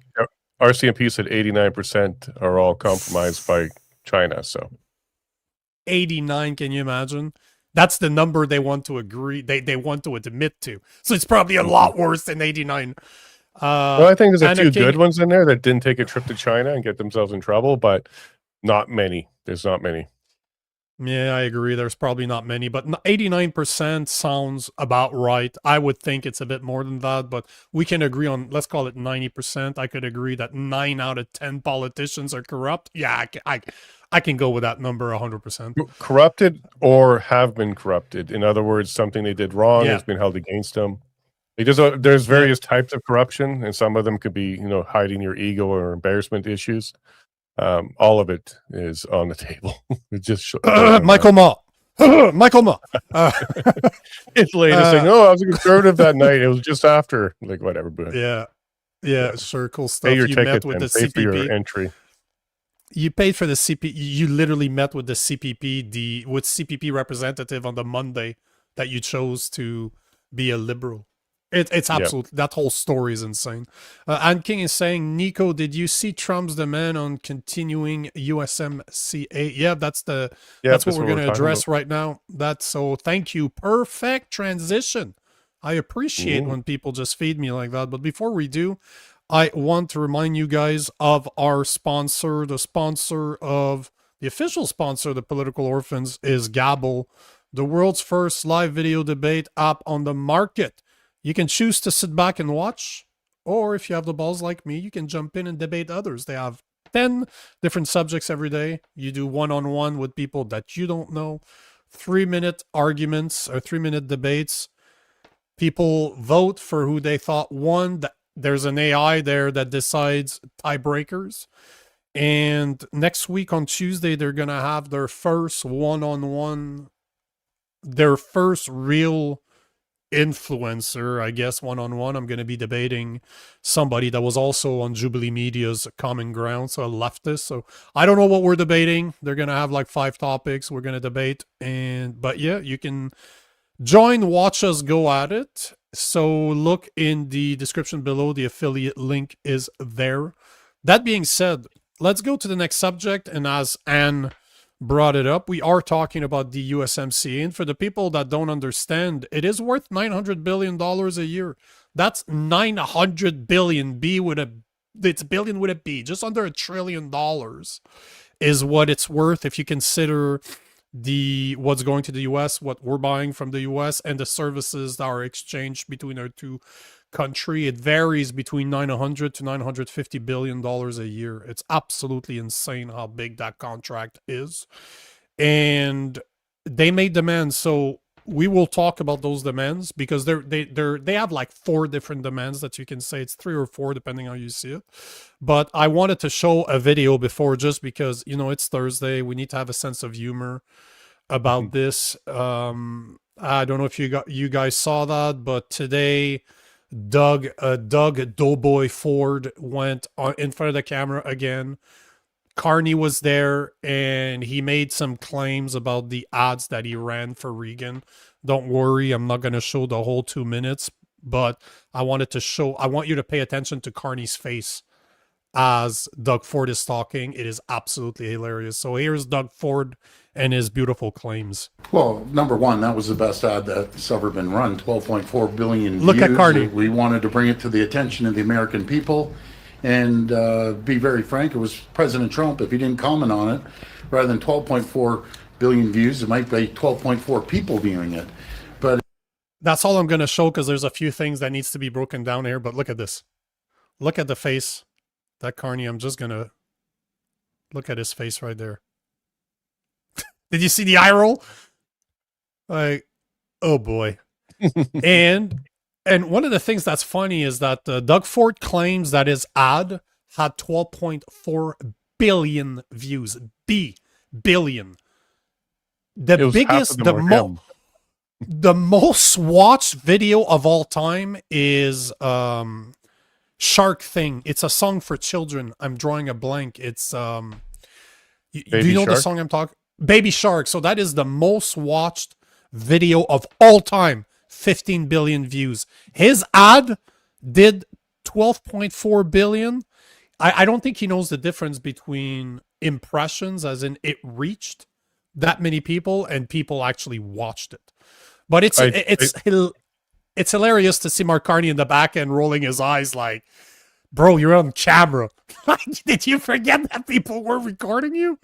RCMP said 89% are all compromised by China. So 89, can you imagine? That's the number they want to agree. They want to admit to. So it's probably a lot worse than 89. Well, I think there's a few good ones in there that didn't take a trip to China and get themselves in trouble, but not many. There's not many. Yeah, I agree. There's probably not many, but 89% sounds about right. I would think it's a bit more than that, but we can agree on, let's call it 90%. I could agree that 9 out of 10 politicians are corrupt. Yeah, I can go with that number 100%. Corrupted or have been corrupted. In other words, something they did wrong has been held against them. Because there's various types of corruption, and some of them could be, hiding your ego or embarrassment issues. All of it is on the table. It just Michael Ma. Michael Ma. It's latest thing. Oh, I was a conservative that night. It was just after, like, whatever. But yeah, sure, cool stuff. Pay your ticket met with the pay CPP. For your entry. You paid for the CPP. You literally met with the CPP, with CPP representative on the Monday that you chose to be a liberal. It's absolute. That whole story is insane. And King is saying, Nico, did you see Trump's demand on continuing USMCA? Yeah, that's what we're going to address right now. So thank you. Perfect transition. I appreciate when people just feed me like that. But before we do, I want to remind you guys of our sponsor. The official sponsor of the Political Orphans is Gabble, the world's first live video debate app on the market. You can choose to sit back and watch, or if you have the balls like me, you can jump in and debate others. They have 10 different subjects every day. You do one-on-one with people that you don't know. 3-minute arguments or 3-minute debates. People vote for who they thought won. There's an AI there that decides tiebreakers. And next week on Tuesday, they're going to have their first one-on-one, their first real influencer, I guess, one-on-one. I'm going to be debating somebody that was also on Jubilee Media's Common Ground, so a leftist. So I don't know what we're debating. They're going to have like 5 topics we're going to debate. But yeah, you can join, watch us go at it. So look in the description below. The affiliate link is there. That being said, let's go to the next subject. And as Anne brought it up. We are talking about the USMCA, and for the people that don't understand, it is worth $900 billion a year. That's 900 billion it's billion with a B, just under $1 trillion is what it's worth if you consider what's going to the US, what we're buying from the US, and the services that are exchanged between our two country. It varies between 900 to 950 billion dollars a year. It's absolutely insane how big that contract is. And they made demands, so we will talk about those demands because they have like 4 different demands that you can say. It's 3 or 4 depending on how you see it. But I wanted to show a video before just because, you know, it's Thursday. We need to have a sense of humor about this. I don't know if you guys saw that, but today Doug Doughboy Ford went in front of the camera again. Carney was there, and he made some claims about the ads that he ran for Reagan. Don't worry, I'm not going to show the whole 2 minutes, but I want you to pay attention to Carney's face as Doug Ford is talking. It is absolutely hilarious. So here's Doug Ford and his beautiful claims. Well, number one, that was the best ad that's ever been run. 12.4 billion views. Look at Carney. We wanted to bring it to the attention of the American people. And be very frank, it was President Trump. If he didn't comment on it, rather than 12.4 billion views, it might be 12.4 people viewing it. But that's all I'm going to show because there's a few things that needs to be broken down here. But look at this. Look at the face. That Carney, I'm just going to look at his face right there. Did you see the eye roll? Like, oh boy. And one of the things that's funny is that Doug Ford claims that his ad had 12.4 billion views. Billion. The biggest, the most watched video of all time is Shark Thing. It's a song for children. I'm drawing a blank. It's do you know the song I'm talking? Baby Shark. So that is the most watched video of all time. 15 billion views. His ad did 12.4 billion. I don't think he knows the difference between impressions, as in it reached that many people, and people actually watched it. But it's hilarious to see Mark Carney in the back end rolling his eyes like, bro, you're on camera. Did you forget that people were recording you?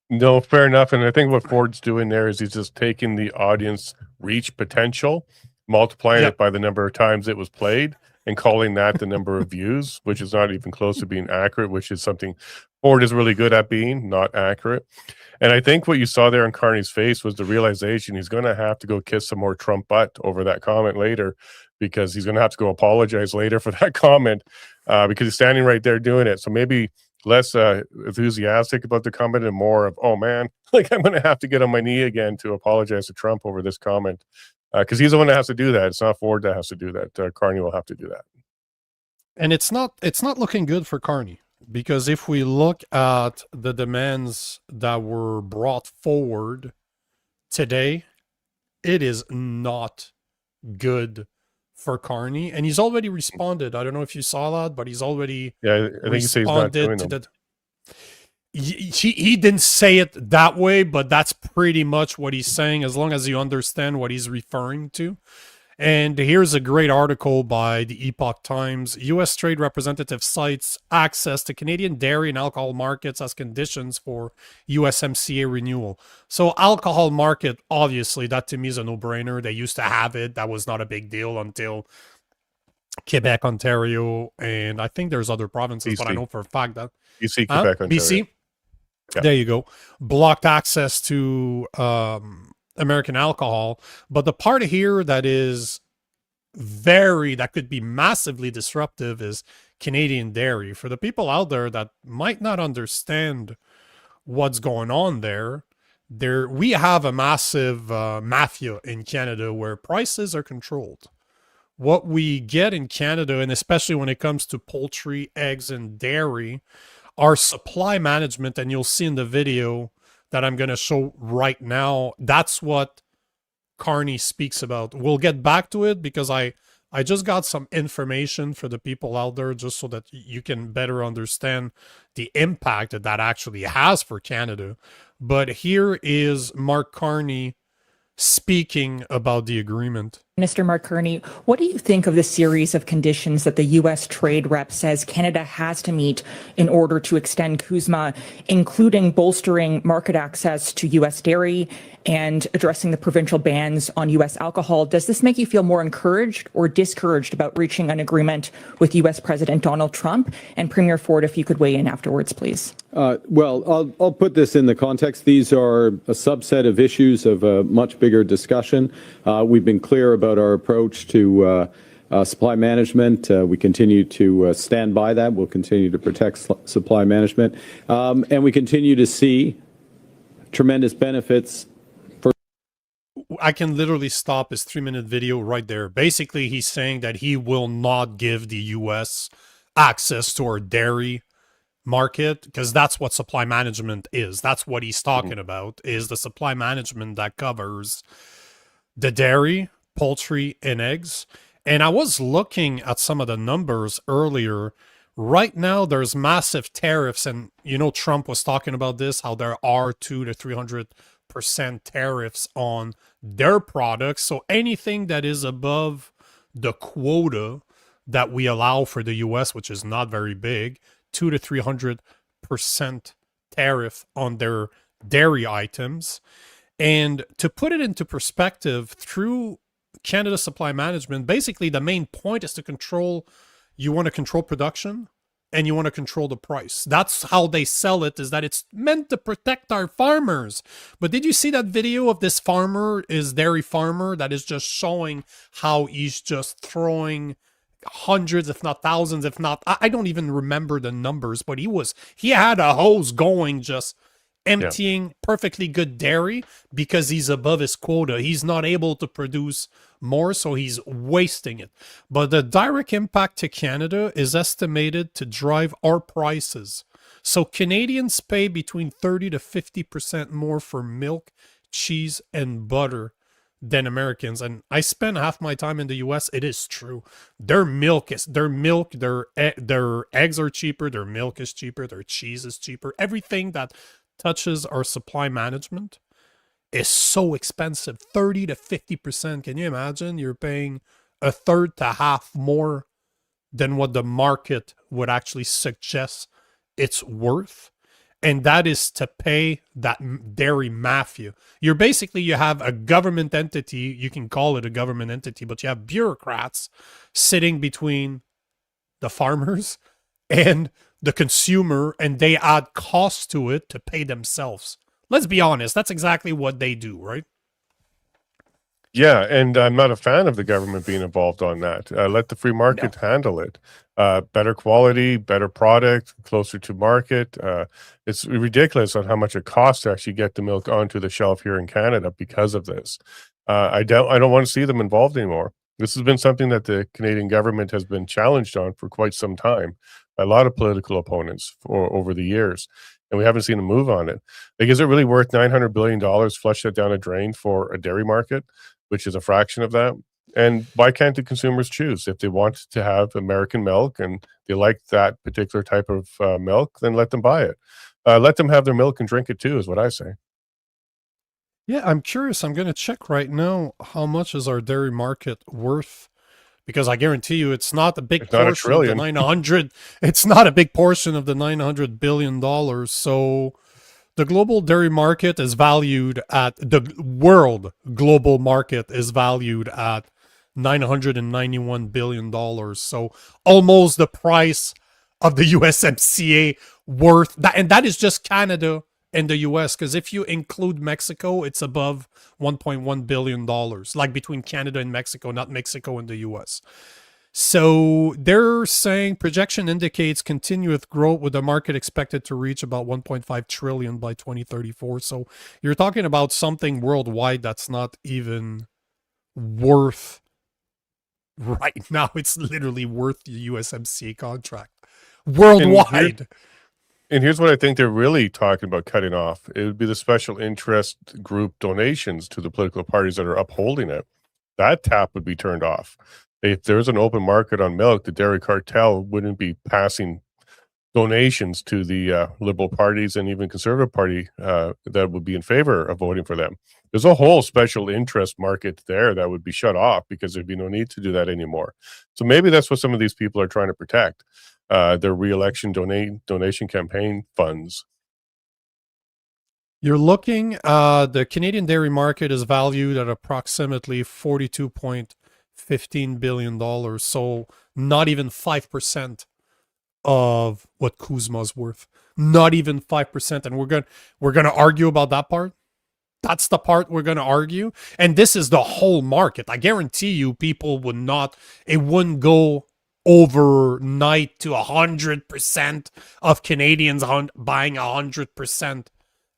No, fair enough. And I think what Ford's doing there is he's just taking the audience reach potential, multiplying it by the number of times it was played, and calling that the number of views, which is not even close to being accurate, which is something Ford is really good at being, not accurate. And I think what you saw there in Carney's face was the realization he's going to have to go kiss some more Trump butt over that comment later, because he's going to have to go apologize later for that comment, because he's standing right there doing it. So maybe less enthusiastic about the comment and more of, oh man, like I'm going to have to get on my knee again to apologize to Trump over this comment, because he's the one that has to do that. It's not Ford that has to do that. Carney will have to do that. And it's not looking good for Carney, because if we look at the demands that were brought forward today, it is not good for Carney, and he's already responded. I don't know if you saw that, but he's already I think he says he's not doing them. He didn't say it that way, but that's pretty much what he's saying, as long as you understand what he's referring to. And here's a great article by the Epoch Times. U.S. Trade Representative cites access to Canadian dairy and alcohol markets as conditions for USMCA renewal. So alcohol market, obviously, that to me is a no-brainer. They used to have it. That was not a big deal until Quebec, Ontario, and I think there's other provinces, BC. But I know for a fact that... BC, Quebec, Ontario. BC? Yeah. There you go. Blocked access to... American alcohol, but the part here that could be massively disruptive is Canadian dairy. For the people out there that might not understand what's going on there, we have a massive mafia in Canada where prices are controlled. What we get in Canada, and especially when it comes to poultry, eggs, and dairy, our supply management, and you'll see in the video that I'm going to show right now, that's what Carney speaks about. We'll get back to it because I I just got some information for the people out there just so that you can better understand the impact that that actually has for Canada. But here is Mark Carney speaking about the agreement. Minister Mark Carney, what do you think of the series of conditions that the U.S. trade rep says Canada has to meet in order to extend CUSMA, including bolstering market access to U.S. dairy and addressing the provincial bans on U.S. alcohol? Does this make you feel more encouraged or discouraged about reaching an agreement with U.S. President Donald Trump? And Premier Ford, if you could weigh in afterwards, please. Well, I'll put this in the context. These are a subset of issues of a much bigger discussion. We've been clear about our approach to supply management. We continue to stand by that. We'll continue to protect supply management. And we continue to see tremendous benefits. I can literally stop his 3-minute video right there. Basically, he's saying that he will not give the U.S. access to our dairy market, because that's what supply management is. That's what he's talking about, is the supply management that covers the dairy, poultry, and eggs. And I was looking at some of the numbers earlier. Right now, there's massive tariffs, and you know Trump was talking about this, how there are 200 to 300% tariffs on their products. So anything that is above the quota that we allow for the U.S., which is not very big, 200 to 300% tariff on their dairy items. And to put it into perspective, through Canada Supply Management, basically the main point is to control, you want to control production and you want to control the price. That's how they sell it, is that it's meant to protect our farmers. But did you see that video of this farmer, his dairy farmer, that is just showing how he's just throwing hundreds, if not thousands, if not, I don't even remember the numbers, but he had a hose going, just emptying perfectly good dairy because he's above his quota. He's not able to produce more, so he's wasting it. But the direct impact to Canada is estimated to drive our prices. So Canadians pay between 30 to 50% more for milk, cheese, and butter than Americans. And I spend half my time in the US. It is true. Their eggs are cheaper, their milk is cheaper, their cheese is cheaper. Everything that touches our supply management is so expensive. 30 to 50%. Can you imagine? You're paying a third to half more than what the market would actually suggest it's worth. And that is to pay that dairy mafia. You have a government entity, you can call it a government entity, but you have bureaucrats sitting between the farmers and the consumer, and they add costs to it to pay themselves. Let's be honest, that's exactly what they do, right? Yeah, and I'm not a fan of the government being involved on that. Let the free market handle it. Better quality, better product, closer to market. It's ridiculous on how much it costs to actually get the milk onto the shelf here in Canada because of this. I don't want to see them involved anymore. This has been something that the Canadian government has been challenged on for quite some time by a lot of political opponents over the years, and we haven't seen a move on it. Like, is it really worth $900 billion, flush that down a drain for a dairy market, which is a fraction of that? And why can't the consumers choose? If they want to have American milk and they like that particular type of milk, then let them buy it. Let them have their milk and drink it too, is what I say. Yeah, I'm curious. I'm going to check right now how much is our dairy market worth, because I guarantee you it's not a big portion of the 900. It's not a big portion of the $900 billion. So the global dairy market is valued at, the world global market is valued at $991 billion. So almost the price of the USMCA worth that. And that is just Canada and the US, because if you include Mexico, it's above $1.1 billion, like between Canada and Mexico, not Mexico and the US. So they're saying projection indicates continuous growth, with the market expected to reach about 1.5 trillion by 2034. So you're talking about something worldwide that's not even worth right now. It's literally worth the USMCA contract worldwide. And here's what I think they're really talking about cutting off. It would be the special interest group donations to the political parties that are upholding it. That tap would be turned off. If there's an open market on milk, the dairy cartel wouldn't be passing donations to the liberal parties and even conservative party that would be in favor of voting for them. There's a whole special interest market there that would be shut off because there'd be no need to do that anymore. So maybe that's what some of these people are trying to protect, their re-election donation campaign funds. You're looking, the Canadian dairy market is valued at approximately $42.15 billion. So not even 5% of what Kuzma's worth. Not even 5%. And we're gonna argue about that part. That's the part we're gonna argue. And this is the whole market. I guarantee you people would not, it wouldn't go overnight to 100% of Canadians buying 100%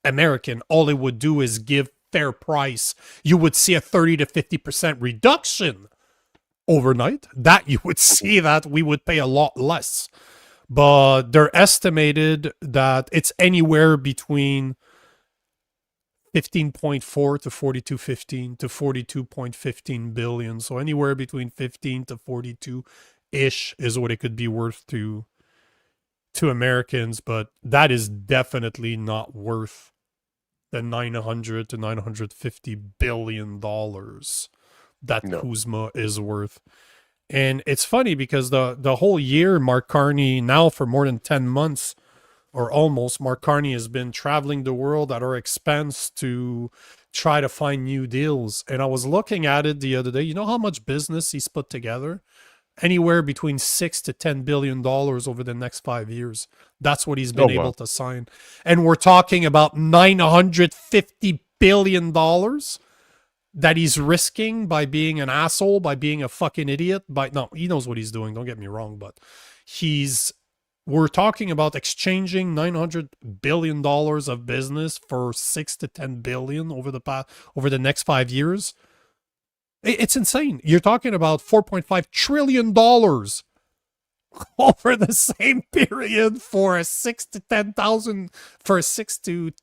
American. All it would do is give fair price. You would see a 30 to 50% reduction overnight. That you would see that we would pay a lot less. But they're estimated that it's anywhere between 15.4 to 42.15 to 42.15 billion. So anywhere between 15 to 42-ish is what it could be worth to Americans, but that is definitely not worth the $900 to $950 billion that Kuzma is worth. And it's funny because the whole year, Mark Carney, now for more than 10 months or almost, Mark Carney has been traveling the world at our expense to try to find new deals. And I was looking at it the other day. You know how much business he's put together? Anywhere between $6 to $10 billion over the next 5 years. That's what he's been able to sign. And we're talking about $950 billion that he's risking by being an asshole, by being a fucking idiot. No, he knows what he's doing. Don't get me wrong, but we're talking about exchanging $900 billion of business for $6 to $10 billion over the next 5 years. It's insane. You're talking about $4.5 trillion over the same period for a $6 to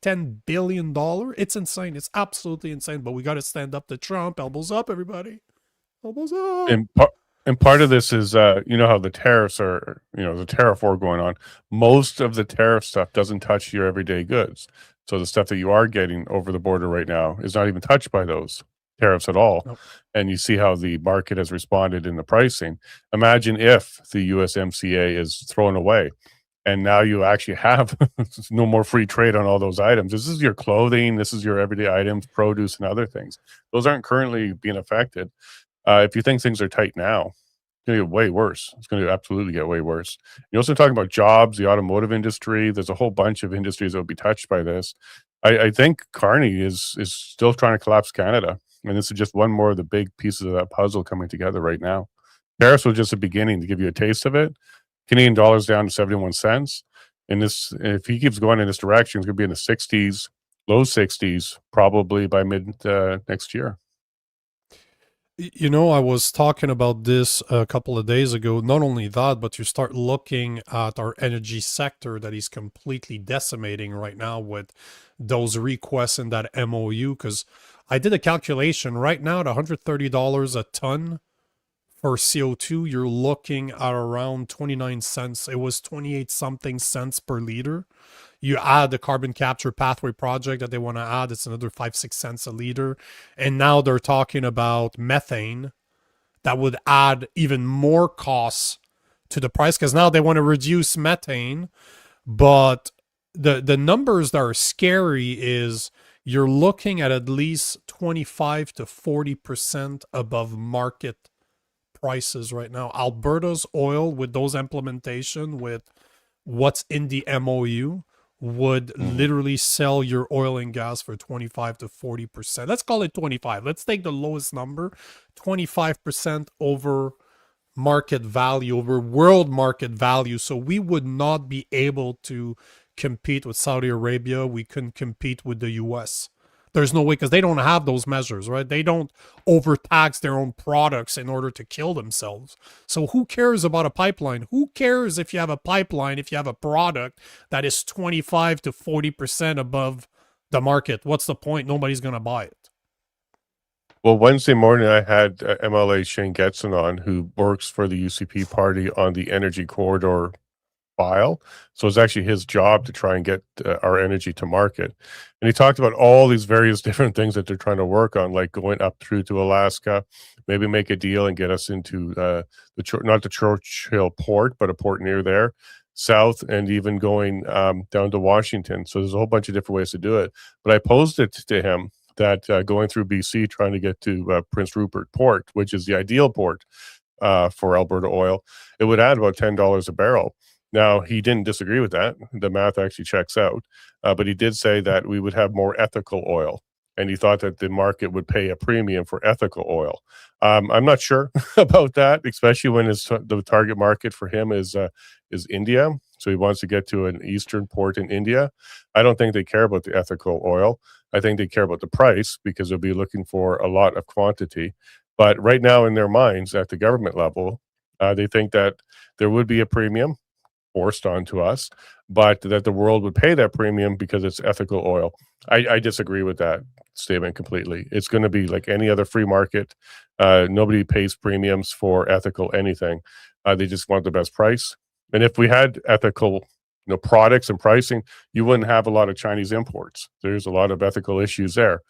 $10 billion. It's insane. It's absolutely insane. But we got to stand up to Trump. Elbows up, everybody. Elbows up. And part of this is, you know how the tariffs are, the tariff war going on. Most of the tariff stuff doesn't touch your everyday goods. So the stuff that you are getting over the border right now is not even touched by those tariffs at all. Nope. And you see how the market has responded in the pricing. Imagine if the USMCA is thrown away and now you actually have no more free trade on all those items. This is your clothing, this is your everyday items, produce and other things. Those aren't currently being affected. If you think things are tight now, it's going to get way worse. It's going to absolutely get way worse. You're also talking about jobs, the automotive industry. There's a whole bunch of industries that will be touched by this. I think Carney is still trying to collapse Canada. And this is just one more of the big pieces of that puzzle coming together right now. Tariffs was just a beginning to give you a taste of it. Canadian dollars down to 71 cents. And if he keeps going in this direction, it's going to be in the 60s, low 60s, probably by mid next year. I was talking about this a couple of days ago. Not only that, but you start looking at our energy sector that is completely decimating right now with those requests in that MOU. Because I did a calculation right now at $130 a ton for CO2. You're looking at around 29 cents. It was 28 something cents per liter. You add the carbon capture pathway project that they want to add, it's another 5-6 cents a liter. And now they're talking about methane that would add even more costs to the price because now they want to reduce methane. But the numbers that are scary is you're looking at least 25 to 40% above market prices right now. Alberta's oil with those implementation with what's in the MOU would literally sell your oil and gas for 25 to 40%. Let's call it 25. Let's take the lowest number, 25% over market value, over world market value. So we would not be able to compete with Saudi Arabia. We couldn't compete with the US. There's no way because they don't have those measures, right? They don't overtax their own products in order to kill themselves. So who cares about a pipeline? Who cares if you have a pipeline, if you have a product that is 25 to 40% above the market? What's the point? Nobody's going to buy it. Well, Wednesday morning, I had MLA Shane Getson on, who works for the UCP party on the energy corridor file. So it's actually his job to try and get our energy to market. And he talked about all these various different things that they're trying to work on, like going up through to Alaska, maybe make a deal and get us into not the Churchill port, but a port near there, south, and even going down to Washington. So there's a whole bunch of different ways to do it. But I posed it to him that going through BC, trying to get to Prince Rupert Port, which is the ideal port for Alberta oil, it would add about $10 a barrel. Now, he didn't disagree with that. The math actually checks out. But he did say that we would have more ethical oil. And he thought that the market would pay a premium for ethical oil. I'm not sure about that, especially when the target market for him is India. So he wants to get to an eastern port in India. I don't think they care about the ethical oil. I think they care about the price because they'll be looking for a lot of quantity. But right now in their minds at the government level, they think that there would be a premium forced onto us, but that the world would pay that premium because it's ethical oil. I disagree with that statement completely. It's going to be like any other free market. Nobody pays premiums for ethical anything. They just want the best price. And if we had ethical products and pricing, you wouldn't have a lot of Chinese imports. There's a lot of ethical issues there.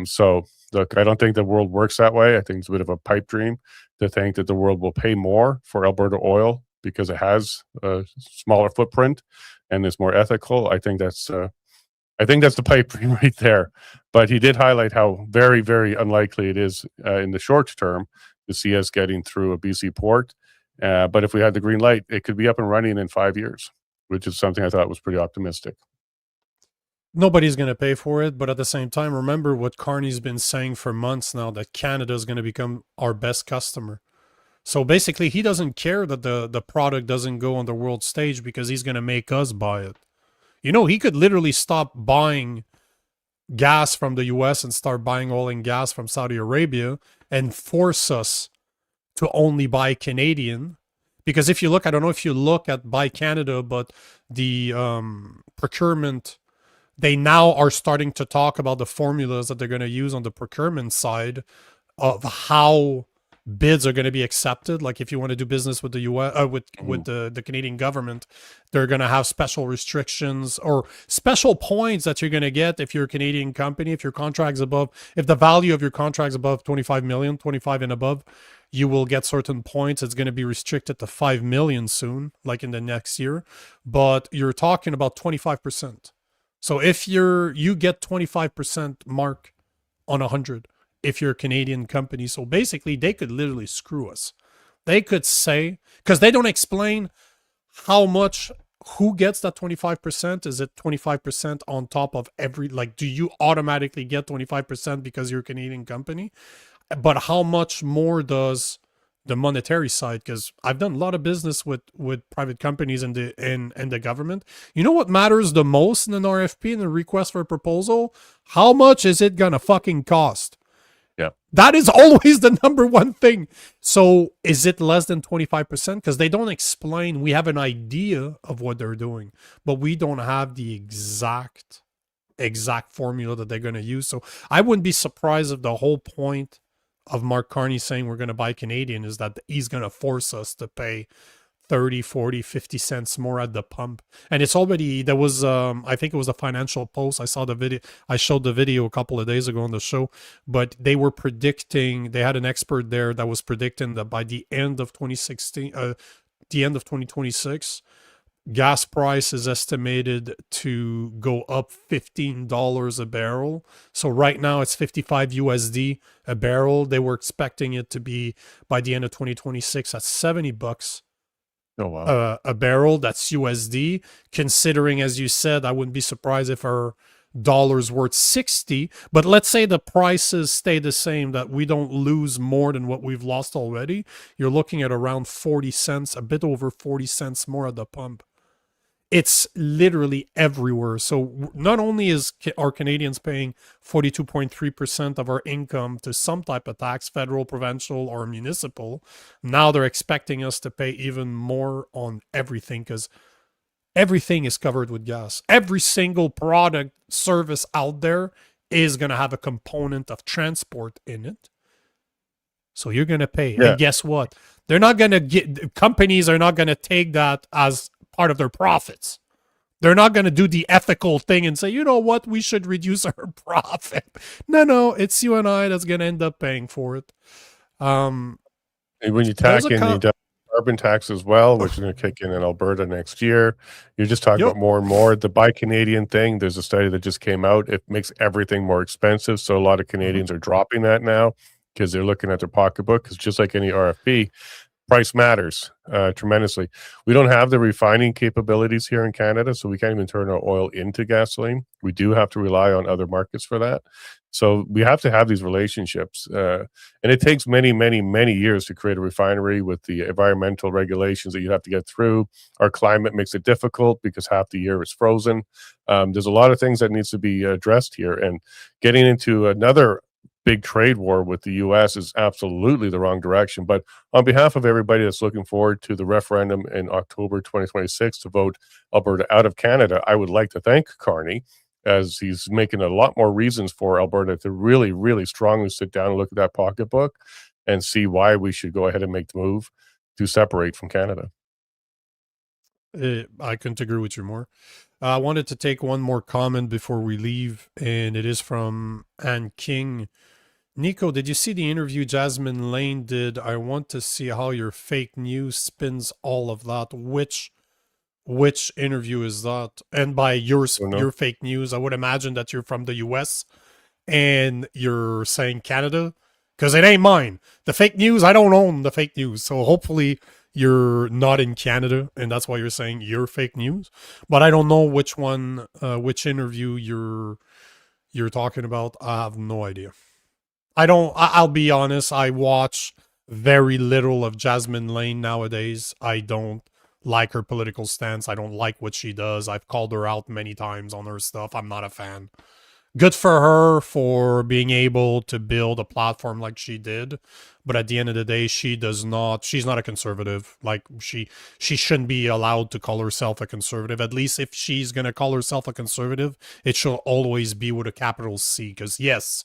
So look, I don't think the world works that way. I think it's a bit of a pipe dream to think that the world will pay more for Alberta oil because it has a smaller footprint and is more ethical. I think that's the pipe dream right there. But he did highlight how very, very unlikely it is in the short term to see us getting through a BC port. But if we had the green light, it could be up and running in 5 years, which is something I thought was pretty optimistic. Nobody's going to pay for it, but at the same time, remember what Carney's been saying for months now, that Canada is going to become our best customer. So basically, he doesn't care that the product doesn't go on the world stage because he's going to make us buy it. He could literally stop buying gas from the US and start buying oil and gas from Saudi Arabia and force us to only buy Canadian. Because if you look, I don't know if you look at Buy Canada, but the procurement, they now are starting to talk about the formulas that they're going to use on the procurement side of how bids are going to be accepted. Like if you want to do business with the US, with the Canadian government, they're going to have special restrictions or special points that you're going to get if you're a Canadian company. If your contract's above, if the value of your contract's above 25 million, 25 and above, you will get certain points. It's going to be restricted to 5 million soon, like in the next year. But you're talking about 25%. So if you get 25% mark on 100, if you're a Canadian company. So basically, they could literally screw us. They could say, because they don't explain how much, who gets that 25%? Is it 25% on top of every, like, do you automatically get 25% because you're a Canadian company? But how much more does the monetary side? Because I've done a lot of business with private companies and the government. You know what matters the most in an RFP, in a request for a proposal? How much is it gonna fucking cost? Yeah. That is always the number one thing. So is it less than 25%? Because they don't explain. We have an idea of what they're doing, but we don't have the exact formula that they're going to use. So I wouldn't be surprised if the whole point of Mark Carney saying we're going to buy Canadian is that he's going to force us to pay 30, 40, 50 cents more at the pump. And it's already, there was, I think it was the Financial Post. I saw the video. I showed the video a couple of days ago on the show, but they were predicting, they had an expert there that was predicting that by the end of 2016, the end of 2026, gas price is estimated to go up $15 a barrel. So right now it's 55 USD a barrel. They were expecting it to be by the end of 2026 at $70. Oh, wow. A barrel. That's USD. Considering, as you said, I wouldn't be surprised if our dollar's worth 60. But let's say the prices stay the same, that we don't lose more than what we've lost already. You're looking at around 40 cents, a bit over 40 cents more at the pump. It's literally everywhere. So not only are Canadians paying 42.3% of our income to some type of tax, federal, provincial, or municipal, now they're expecting us to pay even more on everything, because everything is covered with gas. Every single product, service out there is going to have a component of transport in it. So you're going to pay. Yeah. And guess what? They're not going to companies are not going to take that as part of their profits. They're not going to do the ethical thing and say, you know what, we should reduce our profit. No, it's you and I that's going to end up paying for it. And when you tack in the carbon tax as well, which is going to kick in Alberta next year, you're just talking about more and more. The Buy Canadian thing, there's a study that just came out. It makes everything more expensive. So a lot of Canadians are dropping that now because they're looking at their pocketbook, because just like any RFP, price matters tremendously. We don't have the refining capabilities here in Canada, so we can't even turn our oil into gasoline. We do have to rely on other markets for that. So we have to have these relationships. And it takes many, many, many years to create a refinery with the environmental regulations that you have to get through. Our climate makes it difficult because half the year is frozen. There's a lot of things that needs to be addressed here. And getting into another big trade war with the U.S. is absolutely the wrong direction. But on behalf of everybody that's looking forward to the referendum in October 2026 to vote Alberta out of Canada, I would like to thank Carney, as he's making a lot more reasons for Alberta to really, really strongly sit down and look at that pocketbook and see why we should go ahead and make the move to separate from Canada. I couldn't agree with you more. I wanted to take one more comment before we leave, and it is from Ann King. Nico, did you see the interview Jasmine Lane did? I want to see how your fake news spins all of that. Which interview is that? And by your fake news, I would imagine that you're from the US and you're saying Canada, because it ain't mine. The fake news, I don't own the fake news. So hopefully you're not in Canada and that's why you're saying your fake news. But I don't know which one, which interview you're talking about. I have no idea. I'll be honest, I watch very little of Jasmine Lane nowadays. I don't like her political stance. I don't like what she does. I've called her out many times on her stuff. I'm not a fan. Good for her for being able to build a platform like she did. But at the end of the day, she's not a conservative. Like she shouldn't be allowed to call herself a conservative. At least if she's going to call herself a conservative, it should always be with a capital C. Because yes,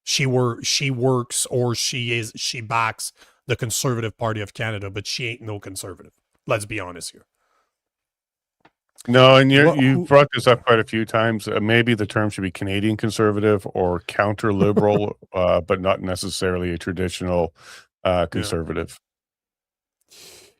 she works or she backs the Conservative Party of Canada, but she ain't no conservative. Let's be honest here. No, and you brought this up quite a few times. Maybe the term should be Canadian conservative or counter-liberal, but not necessarily a traditional conservative.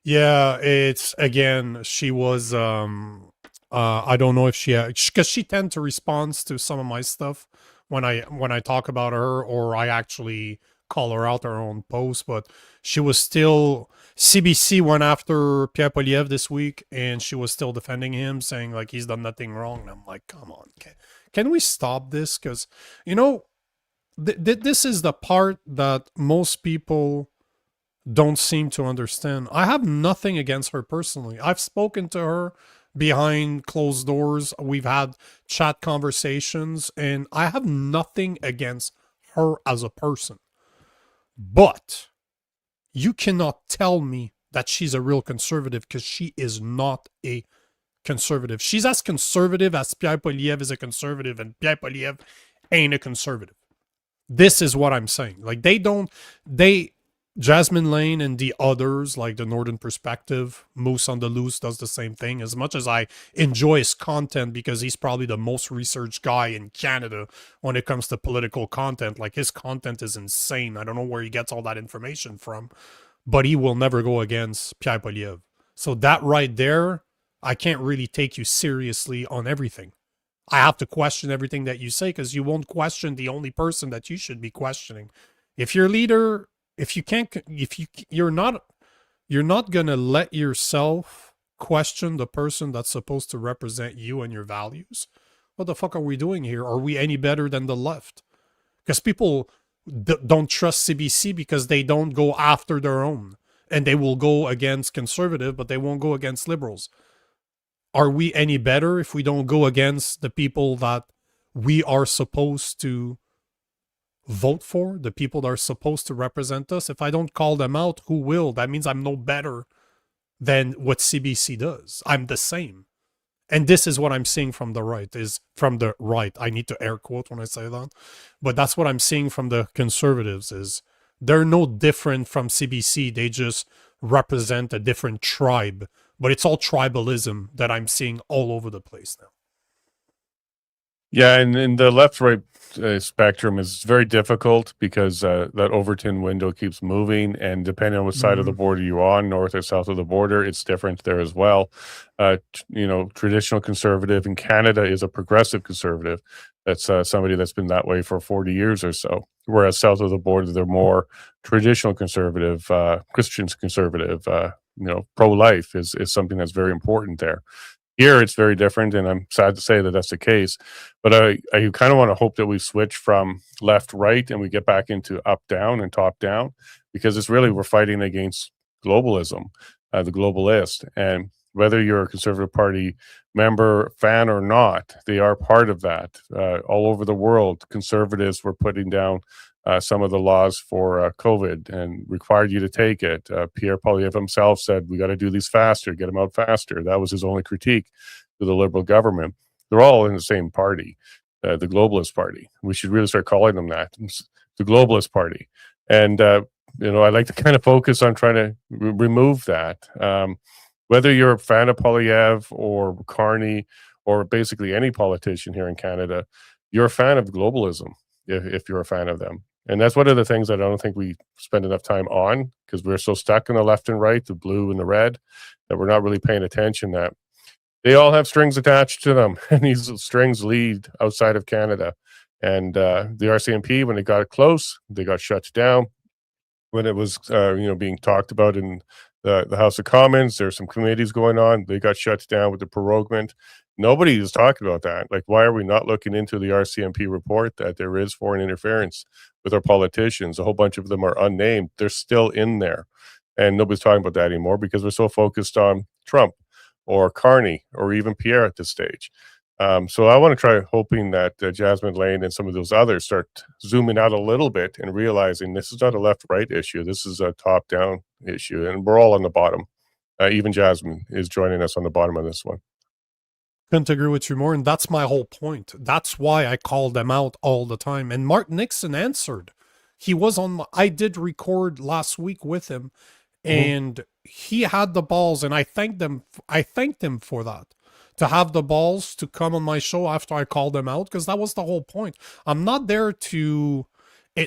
Yeah, it's, again, she was, I don't know if because she tend to respond to some of my stuff when I talk about her, or I actually call her out her own post, but she was still, CBC went after Pierre Poilievre this week and she was still defending him, saying like he's done nothing wrong. And I'm like, come on, can we stop this? Because, you know, this is the part that most people don't seem to understand. I have nothing against her personally. I've spoken to her behind closed doors. We've had chat conversations and I have nothing against her as a person. But you cannot tell me that she's a real conservative, because she is not a conservative. She's as conservative as Pierre Poilievre is a conservative, and Pierre Poilievre ain't a conservative. This is what I'm saying. Like Jasmine Lane and the others, like the Northern Perspective, Moose on the Loose does the same thing. As much as I enjoy his content, because he's probably the most researched guy in Canada when it comes to political content. Like, his content is insane. I don't know where he gets all that information from, but he will never go against Pierre Poilievre. So that right there, I can't really take you seriously on everything. I have to question everything that you say, because you won't question the only person that you should be questioning. If your leader, you're not gonna let yourself question the person that's supposed to represent you and your values. What the fuck are we doing here? Are we any better than the left? Because people don't trust CBC because they don't go after their own, and they will go against conservative, but they won't go against liberals. Are we any better if we don't go against the people that we are supposed to vote for, the people that are supposed to represent us? If I don't call them out, who will? That means I'm no better than what CBC does. I'm the same. And this is what I'm seeing from the right, I need to air quote when I say that, but that's what I'm seeing from the conservatives is they're no different from CBC. They just represent a different tribe, but it's all tribalism that I'm seeing all over the place now. Yeah, and in the left-right spectrum is very difficult because that Overton window keeps moving, and depending on what side of the border you're on, north or south of the border, it's different there as well. Traditional conservative in Canada is a progressive conservative. That's somebody that's been that way for 40 years or so. Whereas south of the border, they're more traditional conservative, Christian conservative. Pro-life is something that's very important there. Here, it's very different, and I'm sad to say that that's the case. But I kind of want to hope that we switch from left-right and we get back into up-down and top-down, because it's really we're fighting against globalism, the globalist. And whether you're a Conservative Party member, fan or not, they are part of that. All over the world, conservatives were putting down some of the laws for COVID and required you to take it. Pierre Poilievre himself said, we got to do these faster, get them out faster. That was his only critique to the Liberal government. They're all in the same party, the globalist party. We should really start calling them that, the globalist party. And, I like to kind of focus on trying to remove that. Whether you're a fan of Poilievre or Carney or basically any politician here in Canada, you're a fan of globalism if you're a fan of them. And that's one of the things that I don't think we spend enough time on, because we're so stuck in the left and right, the blue and the red, that we're not really paying attention that they all have strings attached to them, and these strings lead outside of Canada. And the RCMP, when it got close, they got shut down. When it was being talked about in the House of Commons, there's some committees going on, they got shut down with the proroguement. Nobody is talking about that. Like, why are we not looking into the RCMP report that there is foreign interference with our politicians? A whole bunch of them are unnamed. They're still in there. And nobody's talking about that anymore because we're so focused on Trump or Carney or even Pierre at this stage. So I want to try hoping that Jasmine Lane and some of those others start zooming out a little bit and realizing this is not a left-right issue. This is a top-down issue, and we're all on the bottom. Even Jasmine is joining us on the bottom of this one. Couldn't agree with you more, and that's my whole point. That's why I call them out all the time. And Mark Nixon answered. He was on I did record last week with him, and he had the balls, and I thanked him for that. To have the balls to come on my show after I called them out, because that was the whole point. I'm not there to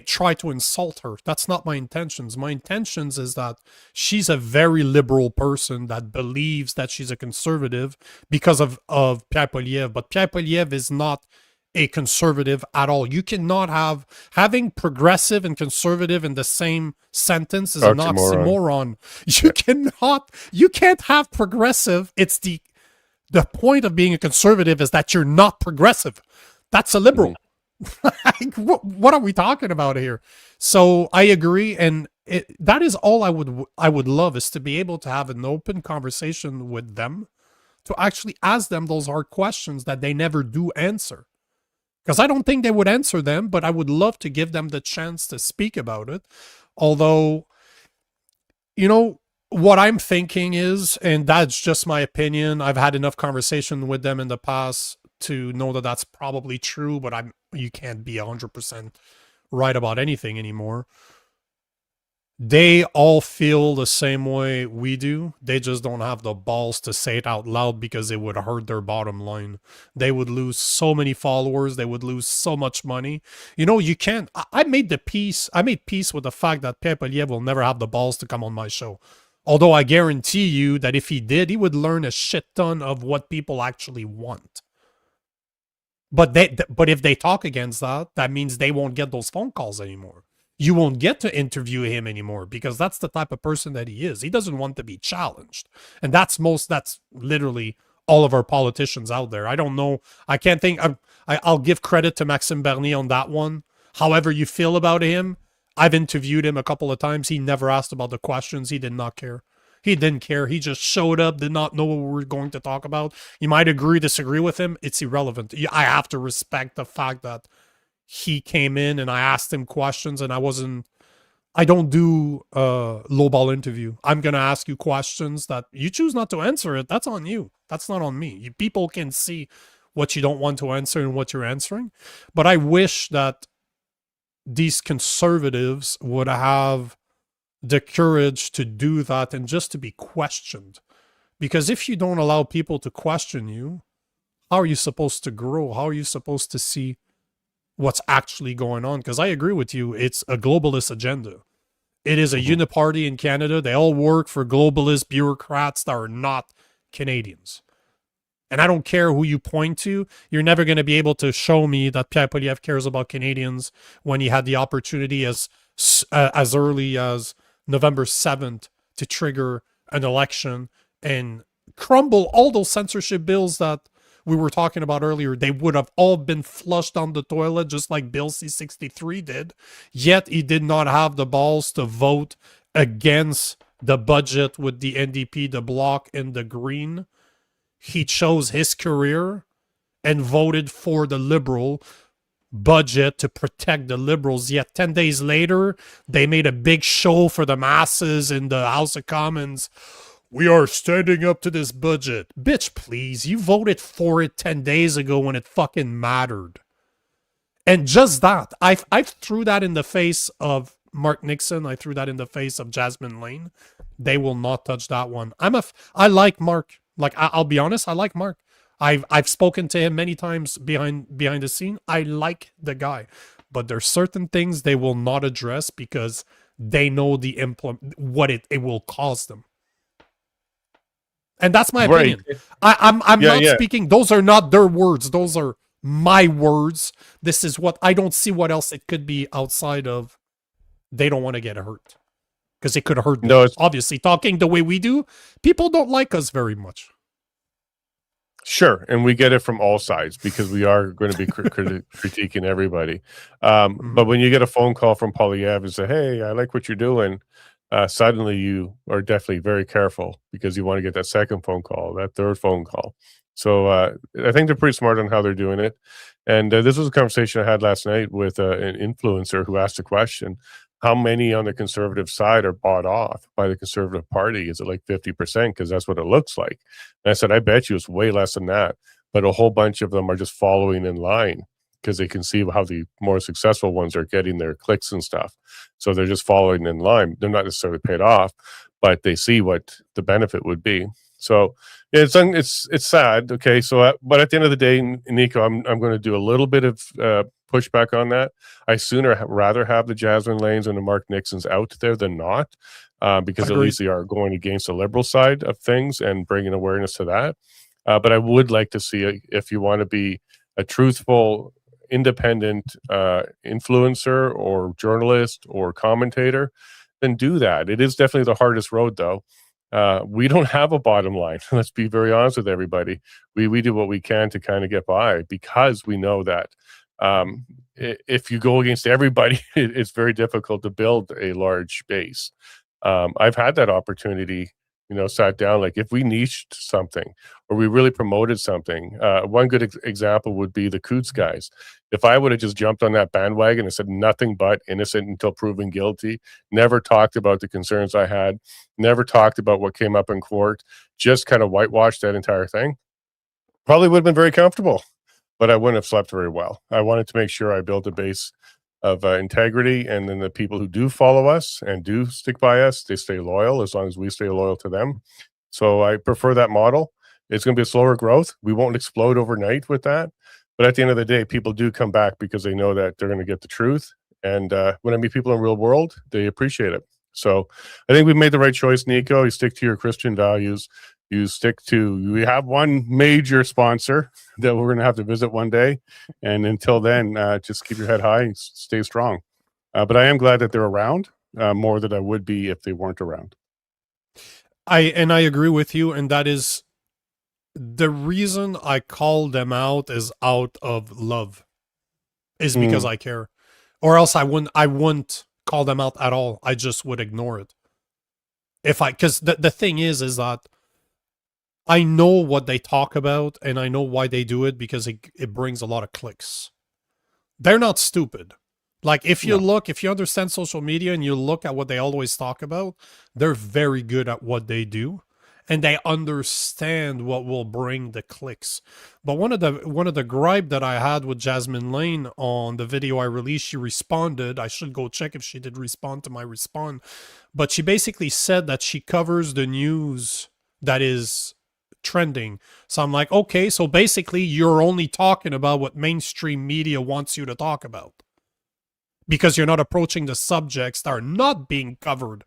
try to insult her. That's not my intentions. My intentions is that she's a very liberal person that believes that she's a conservative because of Pierre Poilievre. But Pierre Poilievre is not a conservative at all. You cannot having progressive and conservative in the same sentence is an oxymoron. You can't have progressive. It's the point of being a conservative is that you're not progressive. That's a liberal. What are we talking about here? So I agree, and that is all I would love, is to be able to have an open conversation with them, to actually ask them those hard questions that they never do answer. Because I don't think they would answer them, but I would love to give them the chance to speak about it. Although, what I'm thinking is, and that's just my opinion, I've had enough conversation with them in the past to know that that's probably true, but you can't be 100% right about anything anymore. They all feel the same way we do. They just don't have the balls to say it out loud because it would hurt their bottom line. They would lose so many followers. They would lose so much money. You can't. I made peace with the fact that Pierre Poilievre will never have the balls to come on my show. Although I guarantee you that if he did, he would learn a shit ton of what people actually want. But if they talk against that, that means they won't get those phone calls anymore. You won't get to interview him anymore because that's the type of person that he is. He doesn't want to be challenged. And that's literally all of our politicians out there. I don't know. I can't think. I'll give credit to Maxime Bernier on that one. However you feel about him, I've interviewed him a couple of times. He never asked about the questions. He did not care. He didn't care. He just showed up, did not know what we were going to talk about. You might agree, disagree with him. It's irrelevant. I have to respect the fact that he came in and I asked him questions and I wasn't I don't do a lowball interview. I'm going to ask you questions that you choose not to answer it. That's on you. That's not on me. People can see what you don't want to answer and what you're answering. But I wish that these conservatives would have the courage to do that and just to be questioned. Because if you don't allow people to question you, how are you supposed to grow? How are you supposed to see what's actually going on? Because I agree with you, it's a globalist agenda. It is a uniparty in Canada. They all work for globalist bureaucrats that are not Canadians. And I don't care who you point to. You're never going to be able to show me that Pierre Poilievre cares about Canadians when he had the opportunity as early as November 7th to trigger an election and crumble all those censorship bills that we were talking about earlier. They would have all been flushed down the toilet just like Bill C-63 did. Yet he did not have the balls to vote against the budget with the NDP, the Bloc, and the Green. He chose his career and voted for the Liberal budget to protect the Liberals. Yet 10 days later, they made a big show for the masses in the House of Commons. We are standing up to this budget. Bitch, please. You voted for it 10 days ago when it fucking mattered. And just that. I threw that in the face of Mark Nixon. I threw that in the face of Jasmine Lane. They will not touch that one. I like Mark. Like, I'll be honest, I like Mark. I've spoken to him many times behind the scene. I like the guy. But there's certain things they will not address because they know what it will cause them. And that's my opinion. I'm not speaking. Those are not their words. Those are my words. This is what I don't see what else it could be outside of they don't want to get hurt. Because it could hurt them. No, obviously, talking the way we do, people don't like us very much. Sure, and we get it from all sides because we are going to be critiquing everybody. But when you get a phone call from Poilievre and say, hey, I like what you're doing, suddenly you are definitely very careful because you want to get that second phone call, that third phone call. So I think they're pretty smart on how they're doing it. And this was a conversation I had last night with an influencer who asked a question. How many on the conservative side are bought off by the Conservative Party? Is it like 50%? Because that's what it looks like. And I said, I bet you it's way less than that. But a whole bunch of them are just following in line because they can see how the more successful ones are getting their clicks and stuff. So they're just following in line. They're not necessarily paid off, but they see what the benefit would be. So it's sad. Okay. So, but at the end of the day, Nico, I'm going to do a little bit of pushback on that. I rather have the Jasmine Lanes and the Mark Nixons out there than not, because at least they are going against the Liberal side of things and bringing awareness to that. But I would like to see, if you want to be a truthful, independent influencer or journalist or commentator, then do that. It is definitely the hardest road, though. We don't have a bottom line. Let's be very honest with everybody. We do what we can to kind of get by because we know that if you go against everybody, it's very difficult to build a large base. I've had that opportunity, sat down, like if we niched something or we really promoted something, one good example would be the Coots guys. If I would have just jumped on that bandwagon and said nothing but innocent until proven guilty, never talked about the concerns I had, never talked about what came up in court, just kind of whitewashed that entire thing, probably would have been very comfortable, but I wouldn't have slept very well. I wanted to make sure I built a base of integrity, and then the people who do follow us and do stick by us, they stay loyal as long as we stay loyal to them. So I prefer that model. It's going to be a slower growth. We won't explode overnight with that. But at the end of the day, people do come back because they know that they're going to get the truth. And when I meet people in the real world, they appreciate it. So I think we've made the right choice, Nico. You stick to your Christian values. We have one major sponsor that we're going to have to visit one day. And until then, just keep your head high and stay strong. But I am glad that they're around more than I would be if they weren't around. I agree with you. And that is the reason I call them out is out of love, is because I care, or else I wouldn't call them out at all. I just would ignore it. Because the thing is that I know what they talk about and I know why they do it, because it brings a lot of clicks. They're not stupid. Like if you understand social media and you look at what they always talk about, they're very good at what they do. And they understand what will bring the clicks. But one of the gripe that I had with Jasmine Lane on the video I released, she responded. I should go check if she did respond to my response. But she basically said that she covers the news that is trending. So I'm like, okay, so basically you're only talking about what mainstream media wants you to talk about. Because you're not approaching the subjects that are not being covered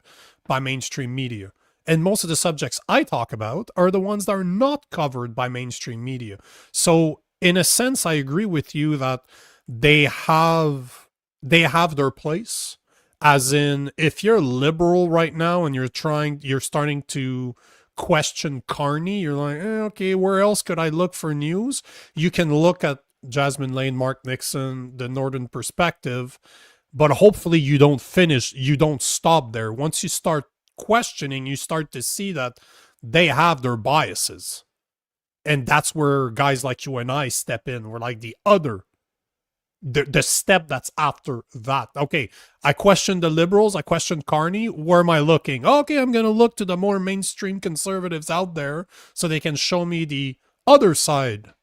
by mainstream media. And most of the subjects I talk about are the ones that are not covered by mainstream media. So in a sense, I agree with you that they have their place. As in, if you're liberal right now and you're starting to question Carney, you're like, okay, where else could I look for news? You can look at Jasmine Lane, Mark Nixon, the Northern Perspective, but hopefully you don't stop there. Once you start questioning, you start to see that they have their biases, and that's where guys like you and I step in. We're like the step that's after that. Okay, I question the liberals, I question Carney. Where am I looking? Okay, I'm gonna look to the more mainstream conservatives out there so they can show me the other side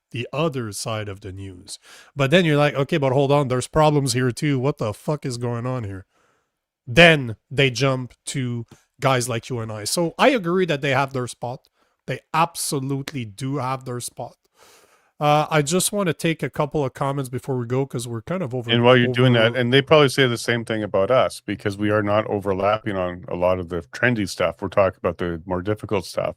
of the news. But then you're like, okay, but hold on, there's problems here too. What the fuck is going on here? Then they jump to guys like you and I. So I agree that they have their spot. They absolutely do have their spot. I just want to take a couple of comments before we go because we're kind of over. And while you're doing that, and they probably say the same thing about us because we are not overlapping on a lot of the trendy stuff. We're talking about the more difficult stuff.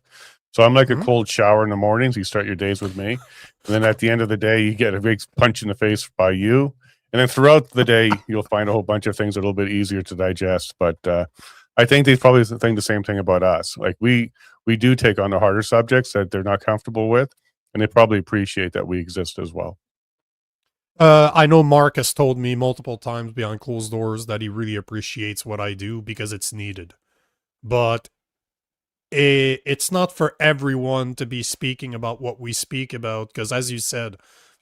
So I'm like a cold shower in the mornings. You start your days with me. And then at the end of the day, you get a big punch in the face by you. And then throughout the day, you'll find a whole bunch of things a little bit easier to digest. But I think they probably think the same thing about us. Like we do take on the harder subjects that they're not comfortable with, and they probably appreciate that we exist as well. I know Mark has told me multiple times behind closed doors that he really appreciates what I do because it's needed. But it's not for everyone to be speaking about what we speak about because, as you said,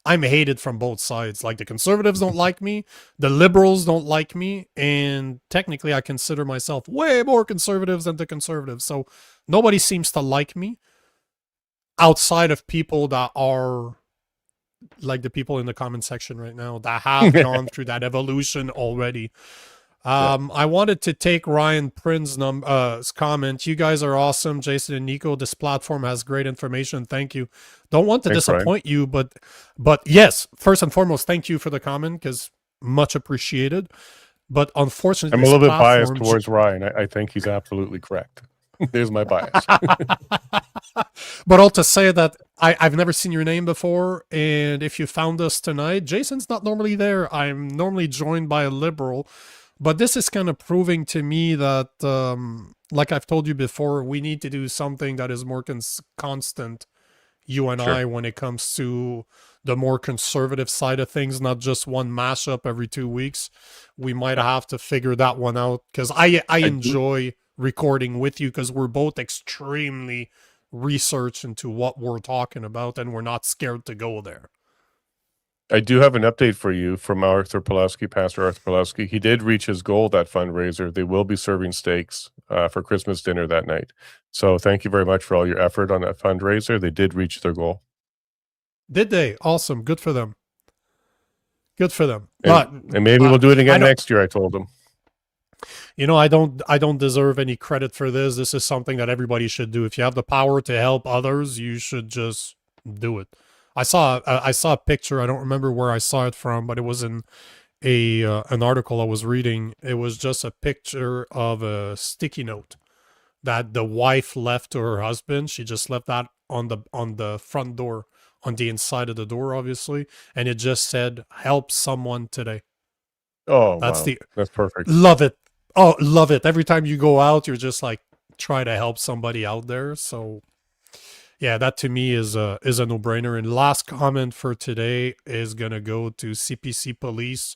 I'm hated from both sides. Like the conservatives don't like me, the liberals don't like me, and technically I consider myself way more conservative than the conservatives. So nobody seems to like me outside of people that are like the people in the comment section right now that have gone through that evolution already. I wanted to take Ryan Prince's comment. You guys are awesome, Jason and Nico. This platform has great information. Thank you. Don't want to disappoint you, but yes, first and foremost, thank you for the comment because much appreciated. But unfortunately, I'm a little bit biased towards Ryan. I think he's absolutely correct. There's my bias. But all to say that I've never seen your name before, and if you found us tonight, Jason's not normally there. I'm normally joined by a liberal. But this is kind of proving to me that, like I've told you before, we need to do something that is more constant, you and I, when it comes to the more conservative side of things, not just one mashup every 2 weeks. We might have to figure that one out because I enjoy recording with you because we're both extremely researched into what we're talking about and we're not scared to go there. I do have an update for you from Pastor Arthur Pulaski. He did reach his goal, that fundraiser. They will be serving steaks for Christmas dinner that night. So thank you very much for all your effort on that fundraiser. They did reach their goal. Did they? Awesome. Good for them. Good for them. And maybe we'll do it again next year, I told them. You know, I don't deserve any credit for this. This is something that everybody should do. If you have the power to help others, you should just do it. I saw a picture. I don't remember where I saw it from, but it was in an article I was reading. It was just a picture of a sticky note that the wife left to her husband. She just left that on the front door, on the inside of the door, obviously, and it just said, "Help someone today." Oh, that's perfect. Love it. Oh, love it. Every time you go out, you're just like, try to help somebody out there. So yeah, that to me is a no-brainer. And last comment for today is gonna go to PC Police.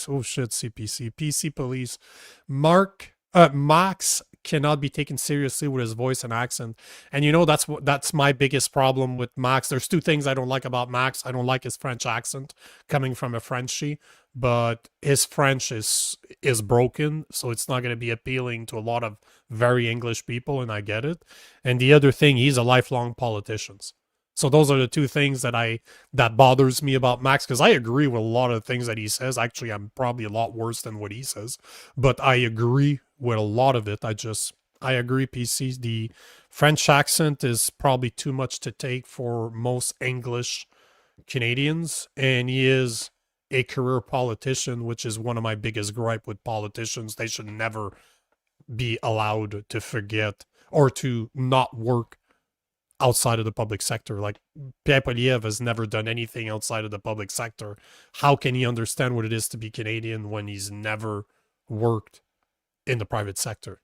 Oh shit, PC Police. Max cannot be taken seriously with his voice and accent. And you know, that's my biggest problem with Max. There's two things I don't like about Max. I don't like his French accent coming from a Frenchie, but his French is broken, so it's not going to be appealing to a lot of very English people, and I get it. And the other thing, he's a lifelong politician. So those are the two things that bothers me about Max, because I agree with a lot of the things that he says. Actually, I'm probably a lot worse than what he says, but I agree with a lot of it. I agree, PC. The French accent is probably too much to take for most English Canadians, and he is a career politician, which is one of my biggest gripe with politicians. They should never be allowed to forget or to not work outside of the public sector. Like, Pierre Poilievre has never done anything outside of the public sector. How can he understand what it is to be Canadian when he's never worked in the private sector?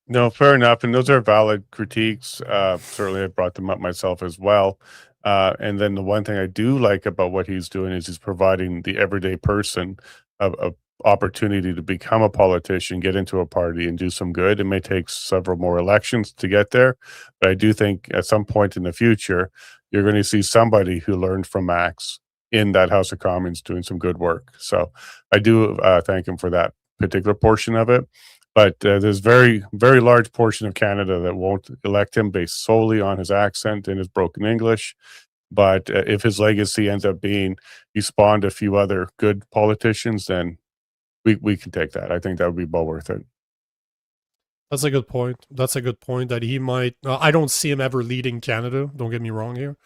No, fair enough. And those are valid critiques. Certainly I brought them up myself as well. And then the one thing I do like about what he's doing is he's providing the everyday person a opportunity to become a politician, get into a party, and do some good. It may take several more elections to get there, but I do think at some point in the future, you're going to see somebody who learned from Max in that House of Commons doing some good work. So I do thank him for that particular portion of it. But there's very, very large portion of Canada that won't elect him based solely on his accent and his broken English. But if his legacy ends up being he spawned a few other good politicians, then we can take that. I think that would be well worth it. That's a good point. That's a good point that he might. I don't see him ever leading Canada. Don't get me wrong here.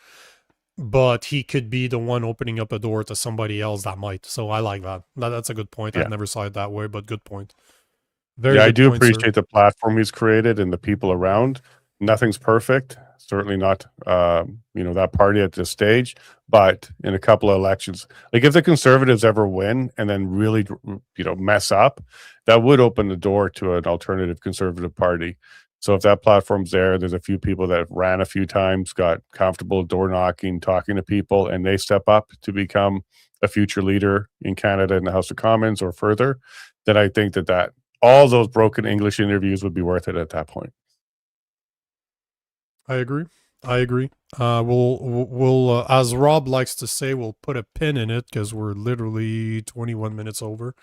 But he could be the one opening up a door to somebody else that might. So I like that. That's a good point. Yeah. I've never saw it that way, but good point. Yeah, I do appreciate the platform he's created and the people around. Nothing's perfect. Certainly not, that party at this stage. But in a couple of elections, like if the Conservatives ever win and then really, mess up, that would open the door to an alternative Conservative party. So if that platform's there's a few people that ran a few times, got comfortable door knocking, talking to people, and they step up to become a future leader in Canada in the House of Commons or further, then I think that all those broken English interviews would be worth it at that point. I agree. We'll as Rob likes to say, we'll put a pin in it because we're literally 21 minutes over.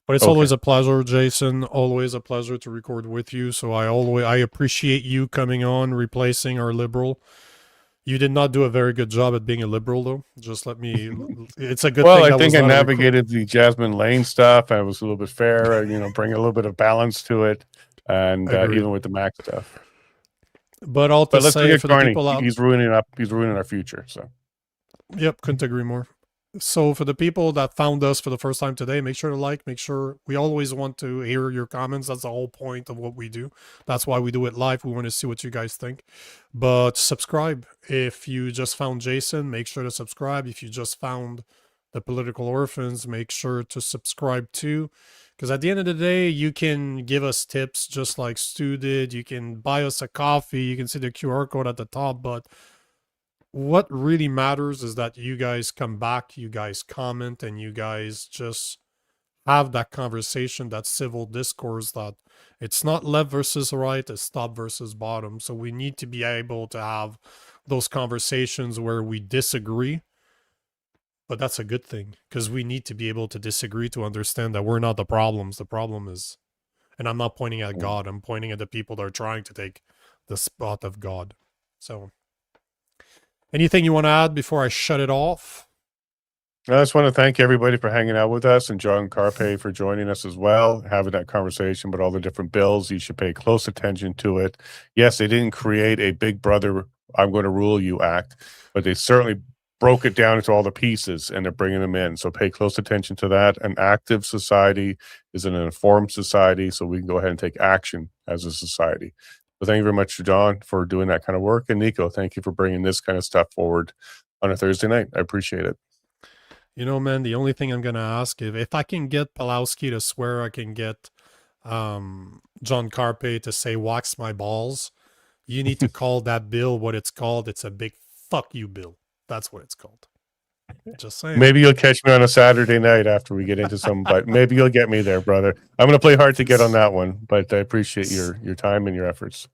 But it's always a pleasure, Jason. Always a pleasure to record with you. So I appreciate you coming on, replacing our liberal. You did not do a very good job at being a liberal, though. Just let me. It's a good thing. Well, I think I navigated the Jasmine Lane stuff. I was a little bit fair, bring a little bit of balance to it, and even with the Max stuff. But let's say for Carney. The people out, he's ruining our future. So, yep, couldn't agree more. So for the people that found us for the first time today, make sure to like, we always want to hear your comments. That's the whole point of what we do. That's why we do it live. We want to see what you guys think. But subscribe. If you just found Jason, make sure to subscribe. If you just found the Political Orphans, make sure to subscribe too. Because at the end of the day, you can give us tips just like Stu did. You can buy us a coffee. You can see the QR code at the top. But what really matters is that you guys come back, you guys comment, and you guys just have that conversation, that civil discourse, that it's not left versus right, it's top versus bottom. So we need to be able to have those conversations where we disagree. But that's a good thing, because we need to be able to disagree to understand that we're not the problems. The problem is, and I'm not pointing at God, I'm pointing at the people that are trying to take the spot of God. So, anything you want to add before I shut it off? I just want to thank everybody for hanging out with us, and John Carpay for joining us as well, having that conversation about all the different bills. You should pay close attention to it. Yes, they didn't create a Big Brother, I'm going to rule you act, but they certainly broke it down into all the pieces, and they're bringing them in. So pay close attention to that. An active society is an informed society, so we can go ahead and take action as a society. So thank you very much, John, for doing that kind of work. And Nico, thank you for bringing this kind of stuff forward on a Thursday night. I appreciate it. Man, the only thing I'm going to ask is if I can get Pawlowski to swear, I can get John Carpay to say, wax my balls. You need to call that bill what it's called. It's a big fuck you bill. That's what it's called. Just saying. Maybe you'll catch me on a Saturday night after we get into some, but maybe you'll get me there, brother. I'm going to play hard to get on that one, but I appreciate your time and your efforts.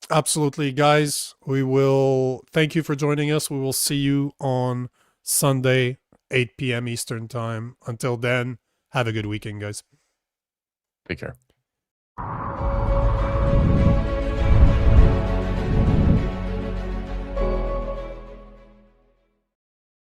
Absolutely, guys. We will thank you for joining us. We will see you on Sunday, 8 p.m. Eastern time. Until then, have a good weekend, guys. Take care.